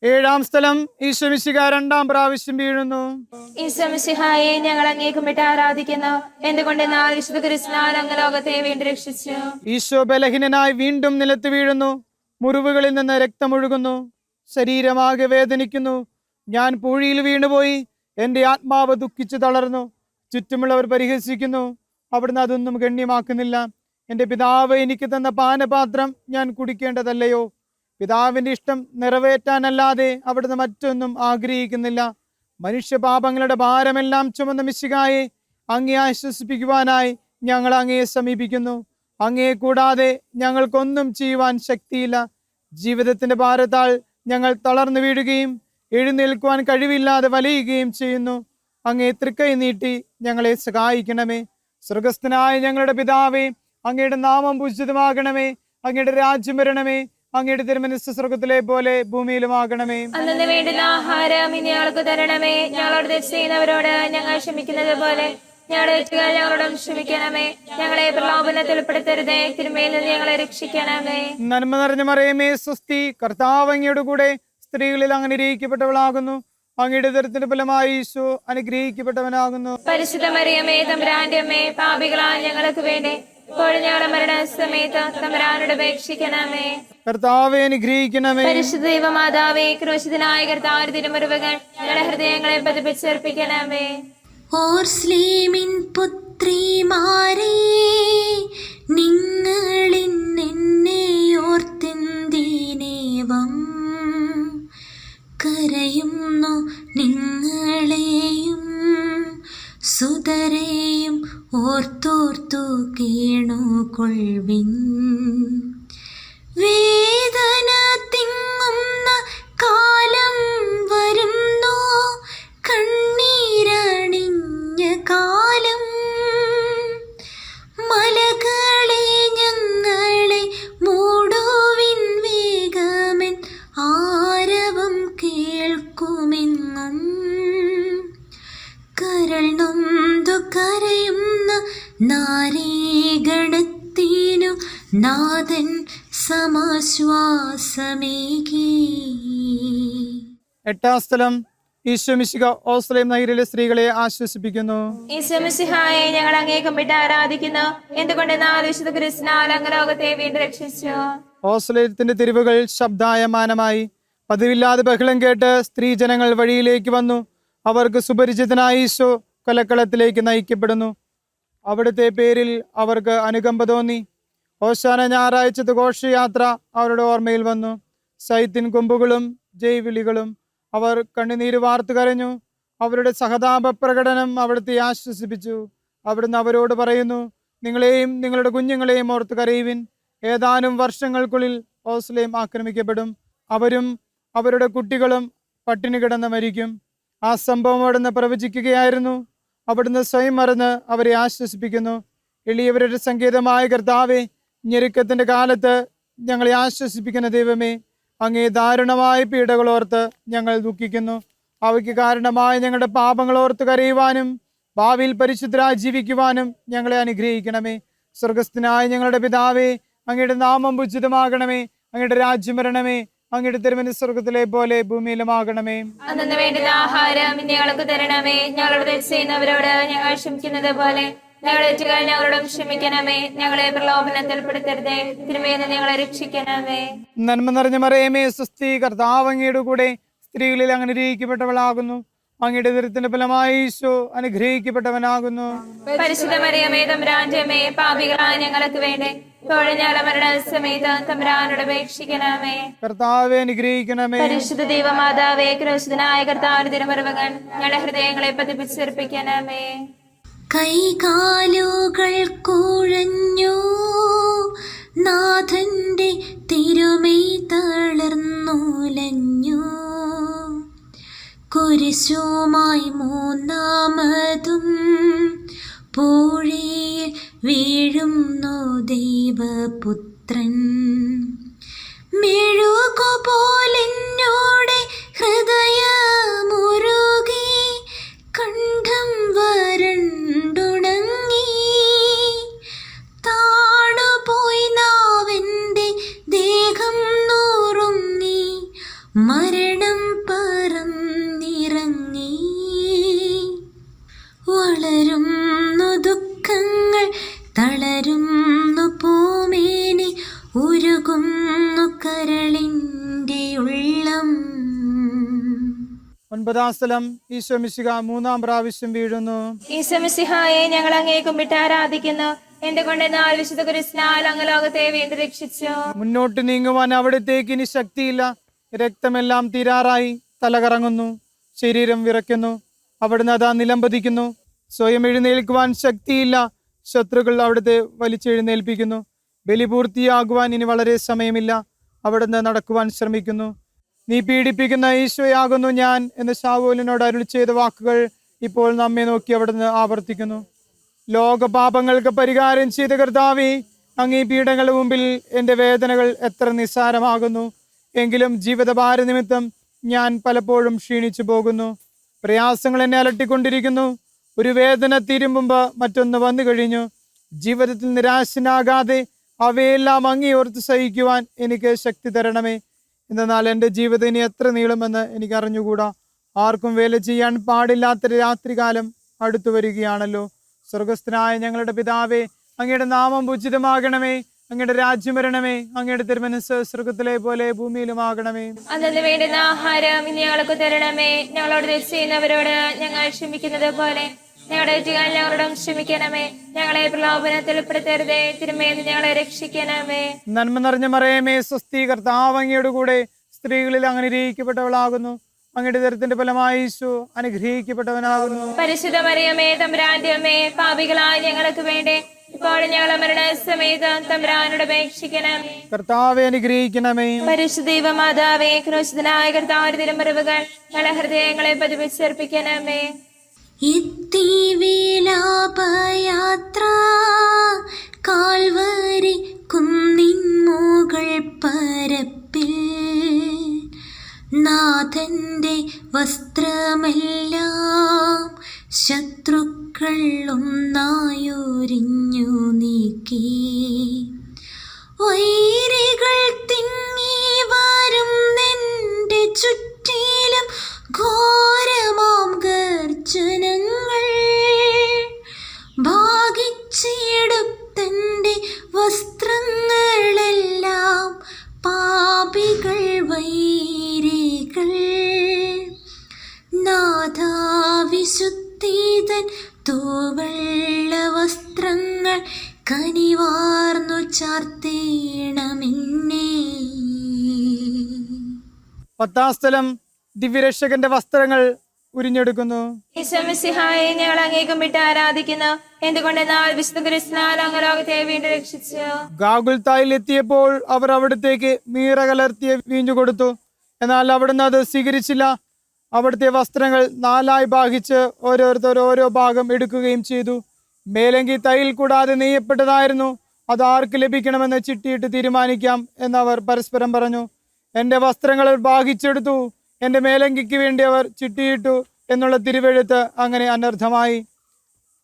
ഏഴാം സ്ഥലം ഈശോ മിശിഹാ രണ്ടാം പ്രാവശ്യം വീഴുന്നു. ഈശോ മിശിഹായെ ഞങ്ങൾ അങ്ങേ കുമ്പിട്ട് ആരാധിക്കുന്നു. എന്തുകൊണ്ടെന്നാൽ വിശുദ്ധ ക്രിസ്തുവിനാൽ അങ്ങ് ലോകത്തെ വീണ്ടും രക്ഷിച്ചു. ഈശോ ബലഹീനനായി വീണ്ടും നിലത്ത് വീഴുന്നു. മുറിവുകളിൽ നിന്ന് രക്തമൊഴുകുന്നു. ശരീരമാകെ വേദനിക്കുന്നു. ഞാൻ പൂഴിയിൽ വീണുപോയി. എൻ്റെ ആത്മാവ് ദുഃഖിച്ചു തളർന്നു. ചുറ്റുമുള്ളവർ പരിഹസിക്കുന്നു. അവിടുന്ന് അതൊന്നും ഗണ്യമാക്കുന്നില്ല. എൻ്റെ പിതാവ് എനിക്ക് തന്ന പാനപാത്രം ഞാൻ കുടിക്കേണ്ടതല്ലയോ? പിതാവിൻ്റെ ഇഷ്ടം നിറവേറ്റാനല്ലാതെ അവിടുന്ന് മറ്റൊന്നും ആഗ്രഹിക്കുന്നില്ല. മനുഷ്യപാപങ്ങളുടെ ഭാരമെല്ലാം ചുമന്ന മിശിഹായെ അങ്ങേ ആശ്വസിപ്പിക്കുവാനായി ഞങ്ങൾ അങ്ങയെ സമീപിക്കുന്നു. അങ്ങയെ കൂടാതെ ഞങ്ങൾക്കൊന്നും ചെയ്യുവാൻ ശക്തിയില്ല. ജീവിതത്തിന്റെ ഭാരത്താൽ ഞങ്ങൾ തളർന്നു വീഴുകയും എഴുന്നേൽക്കുവാൻ കഴിവില്ലാതെ വലയുകയും ചെയ്യുന്നു. അങ്ങേ തൃക്കൈ നീട്ടി ഞങ്ങളെ സഹായിക്കണമേ. സ്വർഗസ്ഥനായ ഞങ്ങളുടെ പിതാവേ, അങ്ങയുടെ നാമം പൂജിതമാകണമേ. അങ്ങയുടെ രാജ്യം വരണമേ. അങ്ങയുടെ തിരുമനസ്സ് സ്വർഗത്തിലെ പോലെ ഭൂമിയിലുമാകണമേ. അന്നു വേണ്ടുന്ന ആഹാരം ഇനി ഞങ്ങൾക്ക് തരണമേ. ഞങ്ങളോട് തെറ്റ് ചെയ്യുന്നവരോട് ഞങ്ങൾ ക്ഷമിക്കുന്നത് പോലെ ഞങ്ങളുടെ തെറ്റുകൾ ഞങ്ങളോടും ക്ഷമിക്കണമേ. ഞങ്ങളെ പ്രലോഭനത്തിൽ ഉൾപ്പെടുത്തരുതേ. തിന്മയിൽ നിന്ന് ഞങ്ങളെ രക്ഷിക്കണമേ. നന്മ നിറഞ്ഞ മറിയമേ സ്വസ്തി, കർത്താവ് അങ്ങയുടെ കൂടെ സ്ത്രീകളിൽ അങ്ങനെ അനുഗ്രഹിക്കപ്പെട്ടവളാകുന്നു. അങ്ങയുടെ ഉദരത്തിന്റെ ഫലമായി ഈശോ അനുഗ്രഹിക്കപ്പെട്ടവനാകുന്നു. പരിശുദ്ധ മറിയമേ, തമ്പുരാന്റെ അമ്മേ, പാപികളായ ഞങ്ങൾക്ക് വേണ്ടി ഇപ്പോഴും ഞങ്ങളുടെ മരണസമയത്ത് തമ്പുരാനോട് അപേക്ഷിക്കണമേ. കർത്താവെ അനുഗ്രഹിക്കണമേ. പരിശുദ്ധ ദൈവമാതാവേ, ക്രൂശിതനായ കർത്താവിന്റെ തിരുമുറിവുകൾ ഞങ്ങളുടെ ഹൃദയങ്ങളെ പതിപ്പിച്ചർപ്പിക്കണമേ. ഓർസ്ലേമിൻ പുത്രിമാരേ, നിങ്ങളിന്നെന്നെ ഓർത്തെന്തിനേവം കരയുന്നു. നിങ്ങളെയും സുതരെയും ഓർത്തോർത്തു കേണുകൊള്ളുവിൻ. വേദന തിങ്ങുന്ന കാലം വരുന്നു, കണ്ണീരണിഞ്ഞ കാലം. മലകളെ ഞങ്ങളെ മൂടുവിൻ, വേഗമെൻ ആരവം കേൾക്കുമെന്നും. കരൾ നൊന്തു കരയുന്ന നാരീഗണത്തിനു നാഥൻ സമാശ്വാസമേകി. എട്ടാം സ്ഥലം ഈശോ മിശിഹ ഓർസ്ലേം നഗരിലെ സ്ത്രീകളെ ആശ്വസിപ്പിക്കുന്നു. ഈശോ മിശിഹായെ ഞങ്ങൾ അങ്ങേ കുമ്പിട്ട് ആരാധിക്കുന്നു. എന്തുകൊണ്ടെന്നാൽ വിശുദ്ധ ക്രിസ്തുവിനാൽ അങ്ങ് ലോകത്തെ വീണ്ടും രക്ഷിച്ചു. ഓർസ്ലേത്തിന്റെ തെരുവുകൾ ശബ്ദായമാനമായി. പതിവില്ലാതെ ബഹളം കേട്ട് സ്ത്രീജനങ്ങൾ വഴിയിലേക്ക് വന്നു. അവർക്ക് സുപരിചിതനായ ഈശോ കൊലക്കളത്തിലേക്ക് നയിക്കപ്പെടുന്നു. അവിടുത്തെ പേരിൽ അവർക്ക് അനുകമ്പ തോന്നി. ഓശാന ഞായറാഴ്ചത്തെ ഘോഷയാത്ര അവരുടെ ഓർമ്മയിൽ വന്നു. സൈത്തിൻ കൊമ്പുകളും ജയ്വിളികളും. അവർ കണ്ണുനീര് വാർത്തു കരഞ്ഞു. അവരുടെ സഹതാപ പ്രകടനം അവിടുത്തെ ആശ്വസിപ്പിച്ചു. അവിടുന്ന് അവരോട് പറയുന്നു, നിങ്ങളെയും നിങ്ങളുടെ കുഞ്ഞുങ്ങളെയും ഓർത്ത് കരയുവിൻ. ഏതാനും വർഷങ്ങൾക്കുള്ളിൽ ഓർസ്ലേം ആക്രമിക്കപ്പെടും. അവരും അവരുടെ കുട്ടികളും പട്ടിണി കിടന്ന് മരിക്കും. ആ സംഭവം അവിടുന്ന് പ്രവചിക്കുകയായിരുന്നു. അവിടുന്ന് സ്വയം മറന്ന് അവരെ ആശ്വസിപ്പിക്കുന്നു. എളിയവരുടെ സങ്കേതമായ കർത്താവേ, ഞെരുക്കത്തിന്റെ കാലത്ത് ഞങ്ങളെ ആശ്വസിപ്പിക്കുന്ന ദൈവമേ, അങ്ങേ ദാരുണമായ പീഡകളോർത്ത് ഞങ്ങൾ ദുഃഖിക്കുന്നു. അവയ്ക്ക് കാരണമായ ഞങ്ങളുടെ പാപങ്ങളോർത്ത് കരയുവാനും ഭാവിയിൽ പരിശുദ്ധരായി ജീവിക്കുവാനും ഞങ്ങളെ അനുഗ്രഹിക്കണമേ. സ്വർഗസ്ഥനായ ഞങ്ങളുടെ പിതാവേ, അങ്ങയുടെ നാമം പൂജിതമാകണമേ. അങ്ങയുടെ രാജ്യം വരണമേ. അങ്ങയുടെ തിരുമനസ്സ് സ്വർഗത്തിലെ പോലെ ഭൂമിയിലുമാകണമേ. അന്നു വേണ്ടുന്ന ആഹാരം ഇനി ഞങ്ങൾക്ക് തരണമേ. ഞങ്ങളോട് തെറ്റ് ചെയ്യുന്നവരോട് ഞങ്ങൾ ക്ഷമിക്കുന്നത് പോലെ ഞങ്ങളുടെ തെറ്റുകൾ ഞങ്ങളോടും ക്ഷമിക്കണമേ. ഞങ്ങളെ പ്രലോഭനത്തിൽ പെടുത്തരുതേ. തിന്മയിൽ നിന്ന് ഞങ്ങളെ രക്ഷിക്കണമേ. നന്മ നിറഞ്ഞ മറിയമേ സ്വസ്തി, കർത്താവ് അങ്ങയുടെ കൂടെ സ്ത്രീകളിൽ അങ്ങനെ അനുഗ്രഹിക്കപ്പെട്ടവളാകുന്നു. അങ്ങയുടെ ദുരിതത്തിന്റെ ഫലമായി ഈശോ അനുഗ്രഹിക്കപ്പെട്ടവനാകുന്നു. പരിശുദ്ധ മറിയമേ തമ്പുരാന്റെ അമ്മേ, പാപികളായ ഞങ്ങൾക്ക് വേണ്ടി ഇപ്പോഴും ഞങ്ങളുടെ മരണസമയത്ത് തമ്പുരാനോട് അപേക്ഷിക്കണമേ. കർത്താവെ അനുഗ്രഹിക്കണമേ. പരിശുദ്ധ ദൈവമാതാവേ, ക്രൂശിതനായ കർത്താവിന്റെ തിരുമുറിവുകൾ ഞങ്ങളുടെ ഹൃദയങ്ങളെ പതിപ്പിച്ചേർപ്പിക്കണമേ. കൈകാലുകൾ കുഴഞ്ഞു, നാഥന്റെ തിരുമൈ തളർന്നുലഞ്ഞു. കുരിശുമായി മൂന്നാമതും പൂഴിയിൽ വീഴുന്നു ദൈവപുത്രൻ. മെഴുകുപോലെന്നോടെ ഹൃദയമുരുകി, കണ്ഠം വരണ്ടുണങ്ങി. താണുപോയി നാവെന്റെ ദേഹം നുറുങ്ങി, മരണം പറന്നിറങ്ങി. വളരുന്നു ദുഃഖങ്ങൾ, തളരുന്നു പൂമേനി, ഉരുകുന്നു കരളിന്റെ ഉള്ളം. 9-ാം സ്ഥലം ഈശോ മിശിഹ 3-ാം പ്രാവശ്യം വീഴുന്നു. ഈശോ മിശിഹായെ ഞങ്ങൾ അങ്ങേ കുമ്പിട്ട് ആരാധിക്കുന്നു. എന്തുകൊണ്ടെന്നാൽ വിശുദ്ധ കുരിശിനാൽ അങ്ങ് ലോകത്തെ വീണ്ടും രക്ഷിച്ചു. മുന്നോട്ട് നീങ്ങുവാൻ അവിടത്തേക്ക് ഇനി ശക്തിയില്ല. രക്തമെല്ലാം തീരാറായി. തലകറങ്ങുന്നു, ശരീരം വിറയ്ക്കുന്നു. അവിടുന്ന് അതാ നിലംപതിക്കുന്നു. സ്വയം എഴുന്നേൽക്കുവാൻ ശക്തിയില്ല. ശത്രുക്കൾ അവിടുത്തെ വലിച്ചെഴുന്നേൽപ്പിക്കുന്നു. ബലി പൂർത്തിയാകുവാൻ ഇനി വളരെ സമയമില്ല. അവിടുന്ന് നടക്കുവാൻ ശ്രമിക്കുന്നു. നീ പീഡിപ്പിക്കുന്ന ഈശോയാകുന്നു ഞാൻ എന്ന് ശാവൂലിനോട് അരുളി ചെയ്ത വാക്കുകൾ ഇപ്പോൾ നമ്മെ നോക്കി അവിടുന്ന് ആവർത്തിക്കുന്നു. ലോകപാപങ്ങൾക്ക് പരിഹാരം ചെയ്ത കർത്താവേ, അങ്ങീ പീഡങ്ങളുടെ മുമ്പിൽ എൻ്റെ വേദനകൾ എത്ര നിസ്സാരമാകുന്നു. എങ്കിലും ജീവിതഭാര നിമിത്തം ഞാൻ പലപ്പോഴും ക്ഷീണിച്ചു പോകുന്നു. പ്രയാസങ്ങൾ എന്നെ അലട്ടിക്കൊണ്ടിരിക്കുന്നു. ഒരു വേദന തീരുമ്പുമ്പ് മറ്റൊന്ന് വന്നു കഴിഞ്ഞു. ജീവിതത്തിൽ നിരാശനാകാതെ അവയെല്ലാം അങ്ങേ ഓർത്ത് സഹിക്കുവാൻ എനിക്ക് ശക്തി തരണമേ. എന്നാൽ എൻ്റെ ജീവിതം ഇനി എത്ര നീളുമെന്ന് എനിക്ക് അറിഞ്ഞുകൂടാ. ആർക്കും വേല ചെയ്യാൻ പാടില്ലാത്ത രാത്രികാലം അടുത്തു വരികയാണല്ലോ. സ്വർഗസ്ഥനായ ഞങ്ങളുടെ പിതാവേ, അങ്ങയുടെ നാമം പൂജിതമാകണമേ. അങ്ങയുടെ രാജ്യം വരണമേ. അങ്ങയുടെ തിരുമനസ്സ് സ്വർഗത്തിലെ പോലെ ഭൂമിയിലുമാകണമേ. അന്നു വേണ്ടുന്ന ആഹാരം ഇനി ഞങ്ങൾക്ക് തരണമേ. ഞങ്ങളോട് തെറ്റ് ചെയ്യുന്നവരോട് ഞങ്ങൾ ക്ഷമിക്കുന്നത് പോലെ ഞങ്ങളുടെ തെറ്റുകൾ ഞങ്ങളോടും ക്ഷമിക്കണമേ. ഞങ്ങളെ പ്രലോഭനത്തിൽ ഉൾപ്പെടുത്തരുതേ, തിരുമേന്ന് ഞങ്ങളെ രക്ഷിക്കണമേ. നന്മ നിറഞ്ഞ മറിയമേ, സ്വസ്തി, കർത്താവ് അങ്ങയുടെ കൂടെ സ്ത്രീകളിൽ അങ്ങ് അനുഗ്രഹിക്കപ്പെട്ടവളാകുന്നു. അങ്ങയുടെ ദുരിതത്തിന്റെ ഫലമായി ഈശോ അനുഗ്രഹിക്കപ്പെട്ടവനാകുന്നു. പരിശുദ്ധ മറിയമേ തമ്പുരാന്റെ അമ്മേ, പാപികളായ ഞങ്ങൾക്ക് വേണ്ടി ഇപ്പോഴും ഞങ്ങളെ മരണസമയത്ത് തമ്പുരാനോട് അപേക്ഷിക്കണമേ. കർത്താവെ അനുഗ്രഹിക്കണമേ. പരിശുദ്ധ ദൈവമാതാവേ, ക്രൂശിതനായ കർത്താവിന്റെ തിരുമുറിവുകൾ ഞങ്ങളുടെ ഹൃദയങ്ങളെ പതിപ്പിച്ചേർപ്പിക്കണമേ. എത്തി വിലാപയാത്ര കാൽവരി കുന്നിൻ മുകൾ പരപ്പിൽ, നാഥന്റെ വസ്ത്രമെല്ലാം ശത്രുക്കൾ ഒന്നായൊരിഞ്ഞു നീക്കി. വൈരികൾ തിങ്ങി വരും നിന്റെ ചുറ്റിലും ഘോരമാം ഗർജനങ്ങൾ. ഭാഗിച്ചെടുത്തന്റെ വസ്ത്രങ്ങളെല്ലാം പാപികൾ വൈരികൾ. നാഥാ വിശുദ്ധീതൻ തൂവെള്ള വസ്ത്രങ്ങൾ കനിവാർന്നു ചാർത്തേണമെന്നേ. 10-ാം സ്ഥലം ദിവ്യരക്ഷകന്റെ വസ്ത്രങ്ങൾ ഉരിഞ്ഞെടുക്കുന്നു. ഈശോ മിശിഹായെ ഞങ്ങൾ അങ്ങേ കുമ്പിട്ട് ആരാധിക്കുന്നു. എന്തുകൊണ്ടെന്നാൽ വിശുദ്ധ കുരിശിനാൽ അങ്ങ് ലോകത്തെ വീണ്ടും രക്ഷിച്ചു. ഗാഗുൽത്തായിൽ എത്തിയപ്പോൾ അവർ അവിടത്തേക്ക് മീറ കലർത്തിയ വീഞ്ഞു കൊടുത്തു. എന്നാൽ അവിടുന്ന് അത് സ്വീകരിച്ചില്ല. അവിടുത്തെ വസ്ത്രങ്ങൾ 4ആയി ഭാഗിച്ച് ഓരോരുത്തർ ഓരോ ഭാഗം എടുക്കുകയും ചെയ്തു. മേലങ്കി തൈൽ കൂടാതെ നെയ്യപ്പെട്ടതായിരുന്നു. അത് ആർക്ക് ലഭിക്കണമെന്ന് ചിട്ടിയിട്ട് തീരുമാനിക്കാം എന്നവർ പരസ്പരം പറഞ്ഞു. എൻ്റെ വസ്ത്രങ്ങൾ ഭാഗിച്ചെടുത്തു, എൻ്റെ മേലങ്കിക്ക് വേണ്ടി അവർ ചിട്ടിയിട്ടു എന്നുള്ള തിരുവെഴുത്ത് അങ്ങനെ അനർത്ഥമായി.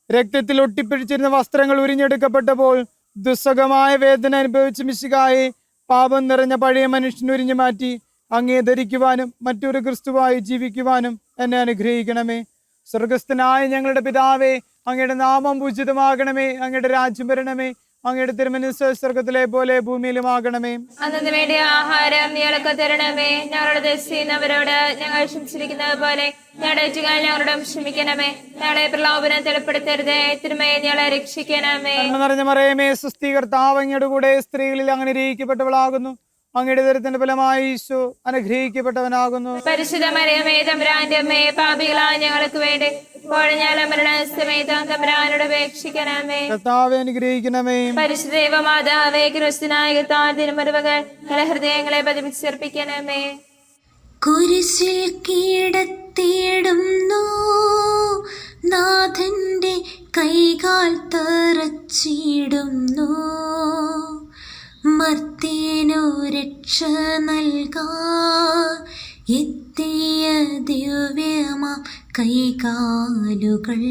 രക്തത്തിൽ ഒട്ടിപ്പിടിച്ചിരുന്ന വസ്ത്രങ്ങൾ ഉരിഞ്ഞെടുക്കപ്പെട്ടപ്പോൾ ദുസ്സഹമായ വേദന അനുഭവിച്ച മിശിഹായെ, പാപം നിറഞ്ഞ പഴയ മനുഷ്യൻ ഉരിഞ്ഞു മാറ്റി അങ്ങേ ധരിക്കുവാനും മറ്റൊരു ക്രിസ്തുവായി ജീവിക്കുവാനും എന്നെ അനുഗ്രഹിക്കണമേ. സ്വർഗസ്ഥനായ ഞങ്ങളുടെ പിതാവേ, അങ്ങയുടെ നാമം പൂജിതമാകണമേ. അങ്ങയുടെ രാജ്യം വരണമേ. അങ്ങയുടെ തിരുമനസ്സ് സ്വർഗത്തിലെ പോലെ ഭൂമിയിലുമാകണമേ. അന്നു വേണ്ടിയ ആഹാരം ഞങ്ങൾക്ക് തരണമേ. ഞങ്ങളോട് തെറ്റ് ചെയ്യുന്നവരോട് ഞങ്ങൾ ക്ഷമിച്ചിരിക്കുന്നത് പോലെ ഞങ്ങളുടെ തെറ്റുകൾ ഞങ്ങളോടും ക്ഷമിക്കണമേ. ഞങ്ങളെ പ്രലോഭനത്തിൽ ഉൾപ്പെടുത്തരുതേ, തിന്മയിൽ ഞങ്ങളെ രക്ഷിക്കണമേ. നന്മ നിറഞ്ഞ മറിയമേ, സ്വസ്തി, കർത്താവ് അങ്ങയുടെ കൂടെ സ്ത്രീകളിൽ അങ്ങനെ അനുഗ്രഹിക്കപ്പെട്ടവളാകുന്നു. അങ്ങയുടെ ദരിദ്രത്തിന്റെ ഫലമായി ഈശോ അനുഗ്രഹിക്കപ്പെട്ടവനാകുന്നു. പരിശുദ്ധ മറിയമേ, തമ്പുരാന്റെ അമ്മേ, പാപികളായ ഞങ്ങൾക്ക് വേണ്ടി ഇപ്പോഴും ഞങ്ങളുടെ മരണസമയത്തും തമ്പുരാനോട് അപേക്ഷിക്കണമേ. കർത്താവെ അനുഗ്രഹിക്കണമേ. പരിശുദ്ധ ദൈവമാതാവേ, ക്രിസ്തുനായ തിരുമുറിവുകൾ ഞങ്ങളുടെ ഹൃദയങ്ങളെ പതിപ്പിച്ചർപ്പിക്കണമേ. കുരിശിൽ കീടത്തിയിടുന്നു നാഥന്റെ കൈകാൽ തറച്ചിടുന്നു. മർത്യനു രക്ഷ നൽകാൻ എത്തിയ ദിവ്യമാം കൈകാലുകൾ.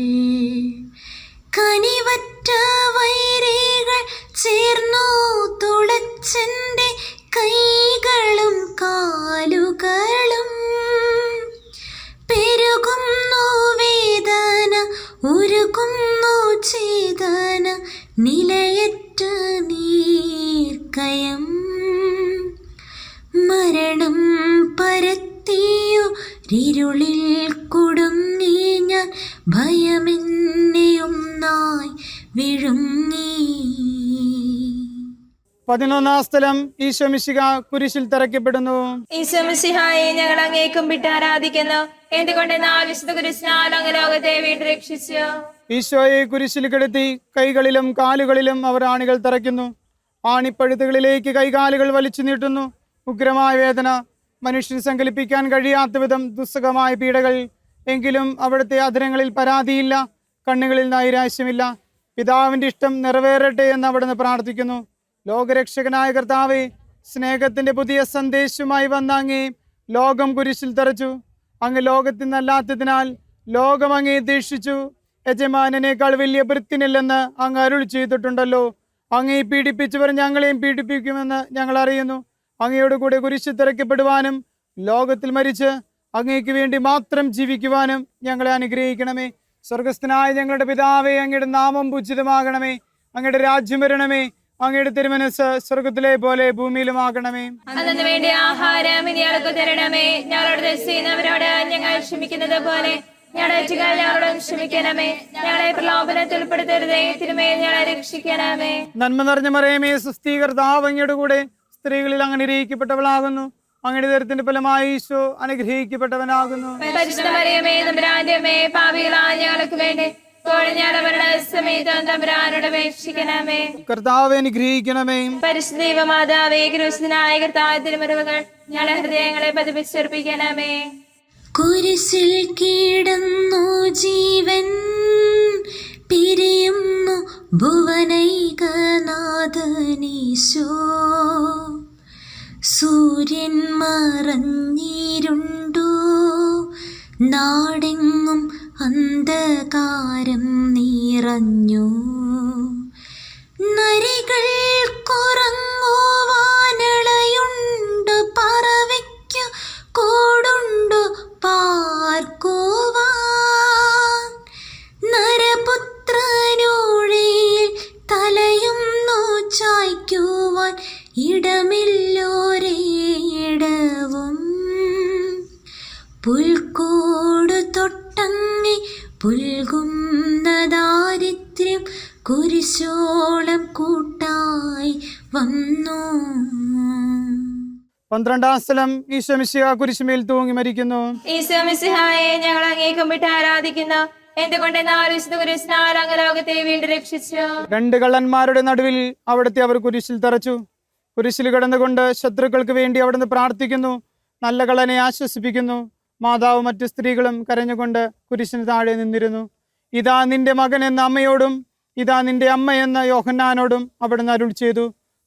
കനിവറ്റ വൈരികൾ ചേർന്നു തുളച്ചന്റെ കൈകളും കാലുകളും. പെരുകുന്നു വേദന, ഉരുകുന്നു ചേതന, നിലയറ്റ നീർക്കയം. മരണം പരത്തിയൊരിരുളിൽ കുടുങ്ങി ഞാൻ, ഭയമെന്നെയൊന്നായി വിഴുങ്ങി. 11-ാം സ്ഥലം ഈശോ മിശിഹ കുരിശിൽ തറയ്ക്കപ്പെടുന്നു. ഈശോ മിശിഹായെ ഞങ്ങൾ അങ്ങേ കുമ്പിട്ട് ആരാധിക്കുന്നു. എന്തുകൊണ്ടെന്നാൽ വിശുദ്ധ കുരിശിനാൽ അങ്ങ് ലോകത്തെ വീണ്ടും രക്ഷിച്ചു. ഈശോയെ കുരിശിൽ കിടത്തി കൈകളിലും കാലുകളിലും അവർ ആണികൾ തറയ്ക്കുന്നു. ആണിപ്പഴുത്തുകളിലേക്ക് കൈകാലുകൾ വലിച്ചു നീട്ടുന്നു. ഉഗ്രമായ വേദന, മനുഷ്യന് സങ്കല്പിക്കാൻ കഴിയാത്ത വിധം ദുസ്സഹമായ പീഡകൾ. എങ്കിലും അവിടുത്തെ അധരങ്ങളിൽ പരാതിയില്ല, കണ്ണുകളിൽ നൈരാശ്യമില്ല. പിതാവിന്റെ ഇഷ്ടം നിറവേറട്ടെ എന്ന് അവിടുന്ന് പ്രാർത്ഥിക്കുന്നു. ലോകരക്ഷകനായ കർത്താവേ, സ്നേഹത്തിന്റെ പുതിയ സന്ദേശവുമായി വന്ന അങ്ങേ ലോകം കുരിശിൽ തറച്ചു. അങ്ങ് ലോകത്തിൽ നിന്നല്ലാത്തതിനാൽ ലോകം അങ്ങേ ദേഷിച്ചു. യജമാനേക്കാൾ വലിയ ഭൃത്യനില്ലെന്ന് അങ്ങ് അരുൾ ചെയ്തിട്ടുണ്ടല്ലോ. അങ്ങേ പീഡിപ്പിച്ചവർ ഞങ്ങളെയും പീഡിപ്പിക്കുമെന്ന് ഞങ്ങൾ അറിയുന്നു. അങ്ങയോട് കൂടെ കുരിശിൽ തറയ്ക്കപ്പെടുവാനും ലോകത്തിൽ മരിച്ച് അങ്ങേക്ക് വേണ്ടി മാത്രം ജീവിക്കുവാനും ഞങ്ങളെ അനുഗ്രഹിക്കണമേ. സ്വർഗസ്ഥനായ ഞങ്ങളുടെ പിതാവേ, അങ്ങയുടെ നാമം പൂജിതമാകണമേ. അങ്ങയുടെ രാജ്യം വരണമേ. അങ്ങയുടെ തിരുമനസ്സ് സ്വർഗത്തിലെ പോലെ ഭൂമിയിലുമാകണമേ. അന്നു വേണ്ടി ആഹാരം ഞങ്ങൾക്ക് തരണമേ. ഞങ്ങളോട് തെറ്റ് ചെയ്യുന്നവരോട് ഞങ്ങൾ ക്ഷമിക്കുന്നത് പോലെ ഞങ്ങളുടെ തെറ്റുകൾ ഞങ്ങളോടും ക്ഷമിക്കണമേ. ഞങ്ങളെ പ്രലോഭനത്തിൽ ഉൾപ്പെടുത്തരുതേ, തിന്മയിൽ ഞങ്ങളെ രക്ഷിക്കണമേ. നന്മ നിറഞ്ഞ മറിയമേ, സ്വസ്തി, കർത്താവ് അങ്ങയുടെ കൂടെ സ്ത്രീകളിൽ അങ്ങ് അനുഗ്രഹിക്കപ്പെട്ടവളാകുന്നു. അങ്ങയുടെ ദരിദ്രത്തിന്റെ ഫലമായി ഈശോ അനുഗ്രഹിക്കപ്പെട്ടവനാകുന്നു. പരിശുദ്ധ മറിയമേ, തമ്പുരാന്റെ അമ്മേ, പാപികളായ ഞങ്ങൾക്ക് വേണ്ടി ഇപ്പോഴും ഞങ്ങളുടെ മരണസമയത്തും തമ്പുരാനോട് അപേക്ഷിക്കണമേ. കർത്താവെ അനുഗ്രഹിക്കണമേ. പരിശുദ്ധ ദൈവമാതാവേ, ക്രിസ്തുനായ കർത്താവ് തിരുമുറിവുകൾ ഞങ്ങളുടെ ഹൃദയങ്ങളെ പതിപ്പിച്ചർപ്പിക്കണമേ. കുരിശിൽ കിടന്നു ജീവൻ പിരിയുന്നു ഭുവനൈകനാഥനീശോ. സൂര്യൻ മറഞ്ഞിരുണ്ടു, നാടെങ്ങും അന്ധകാരം നിറഞ്ഞു. നരികൾക്കുറങ്ങുവാനളയുണ്ടു, പറവയ്ക്കു കൂടുണ്ടു പാർക്കുവാൻ. നരപുത്രനൂഴിയിൽ തലയുന്നു ചായ്ക്കുവാൻ, ഇടമില്ലോരേടവും. പുൽക്കൂടു തൊട്ടങ്ങി പുൽകുന്ന ദാരിദ്ര്യം, കുരിശോളം കൂട്ടായി വന്നു. 12-ാം സ്ഥലം ഈശോ മിശിഹ കുരിശുമേൽ തൂങ്ങി മരിക്കുന്നു. ഈശോ മിശിഹായെ ഞങ്ങൾ അങ്ങേ കുമ്പിട്ട് ആരാധിക്കുന്നു. എന്തുകൊണ്ടെന്നാൽ വിശുദ്ധ കുരിശിനാൽ അങ്ങ് ലോകത്തെ വീണ്ടും രക്ഷിച്ചു. 2 കള്ളന്മാരുടെ നടുവിൽ അവിടുത്തെ അവർ കുരിശിൽ തറച്ചു. കുരിശിൽ കിടന്നുകൊണ്ട് ശത്രുക്കൾക്ക് വേണ്ടി അവിടുന്ന് പ്രാർത്ഥിക്കുന്നു. നല്ല കള്ളനെ ആശ്വസിപ്പിക്കുന്നു. മാതാവും മറ്റു സ്ത്രീകളും കരഞ്ഞുകൊണ്ട് കുരിശിന് താഴെ നിന്നിരുന്നു. ഇതാ നിന്റെ മകൻ എന്ന അമ്മയോടും ഇതാ നിന്റെ അമ്മ എന്ന യോഹന്നാനോടും അവിടുന്ന് അരുൾ ചെയ്തു.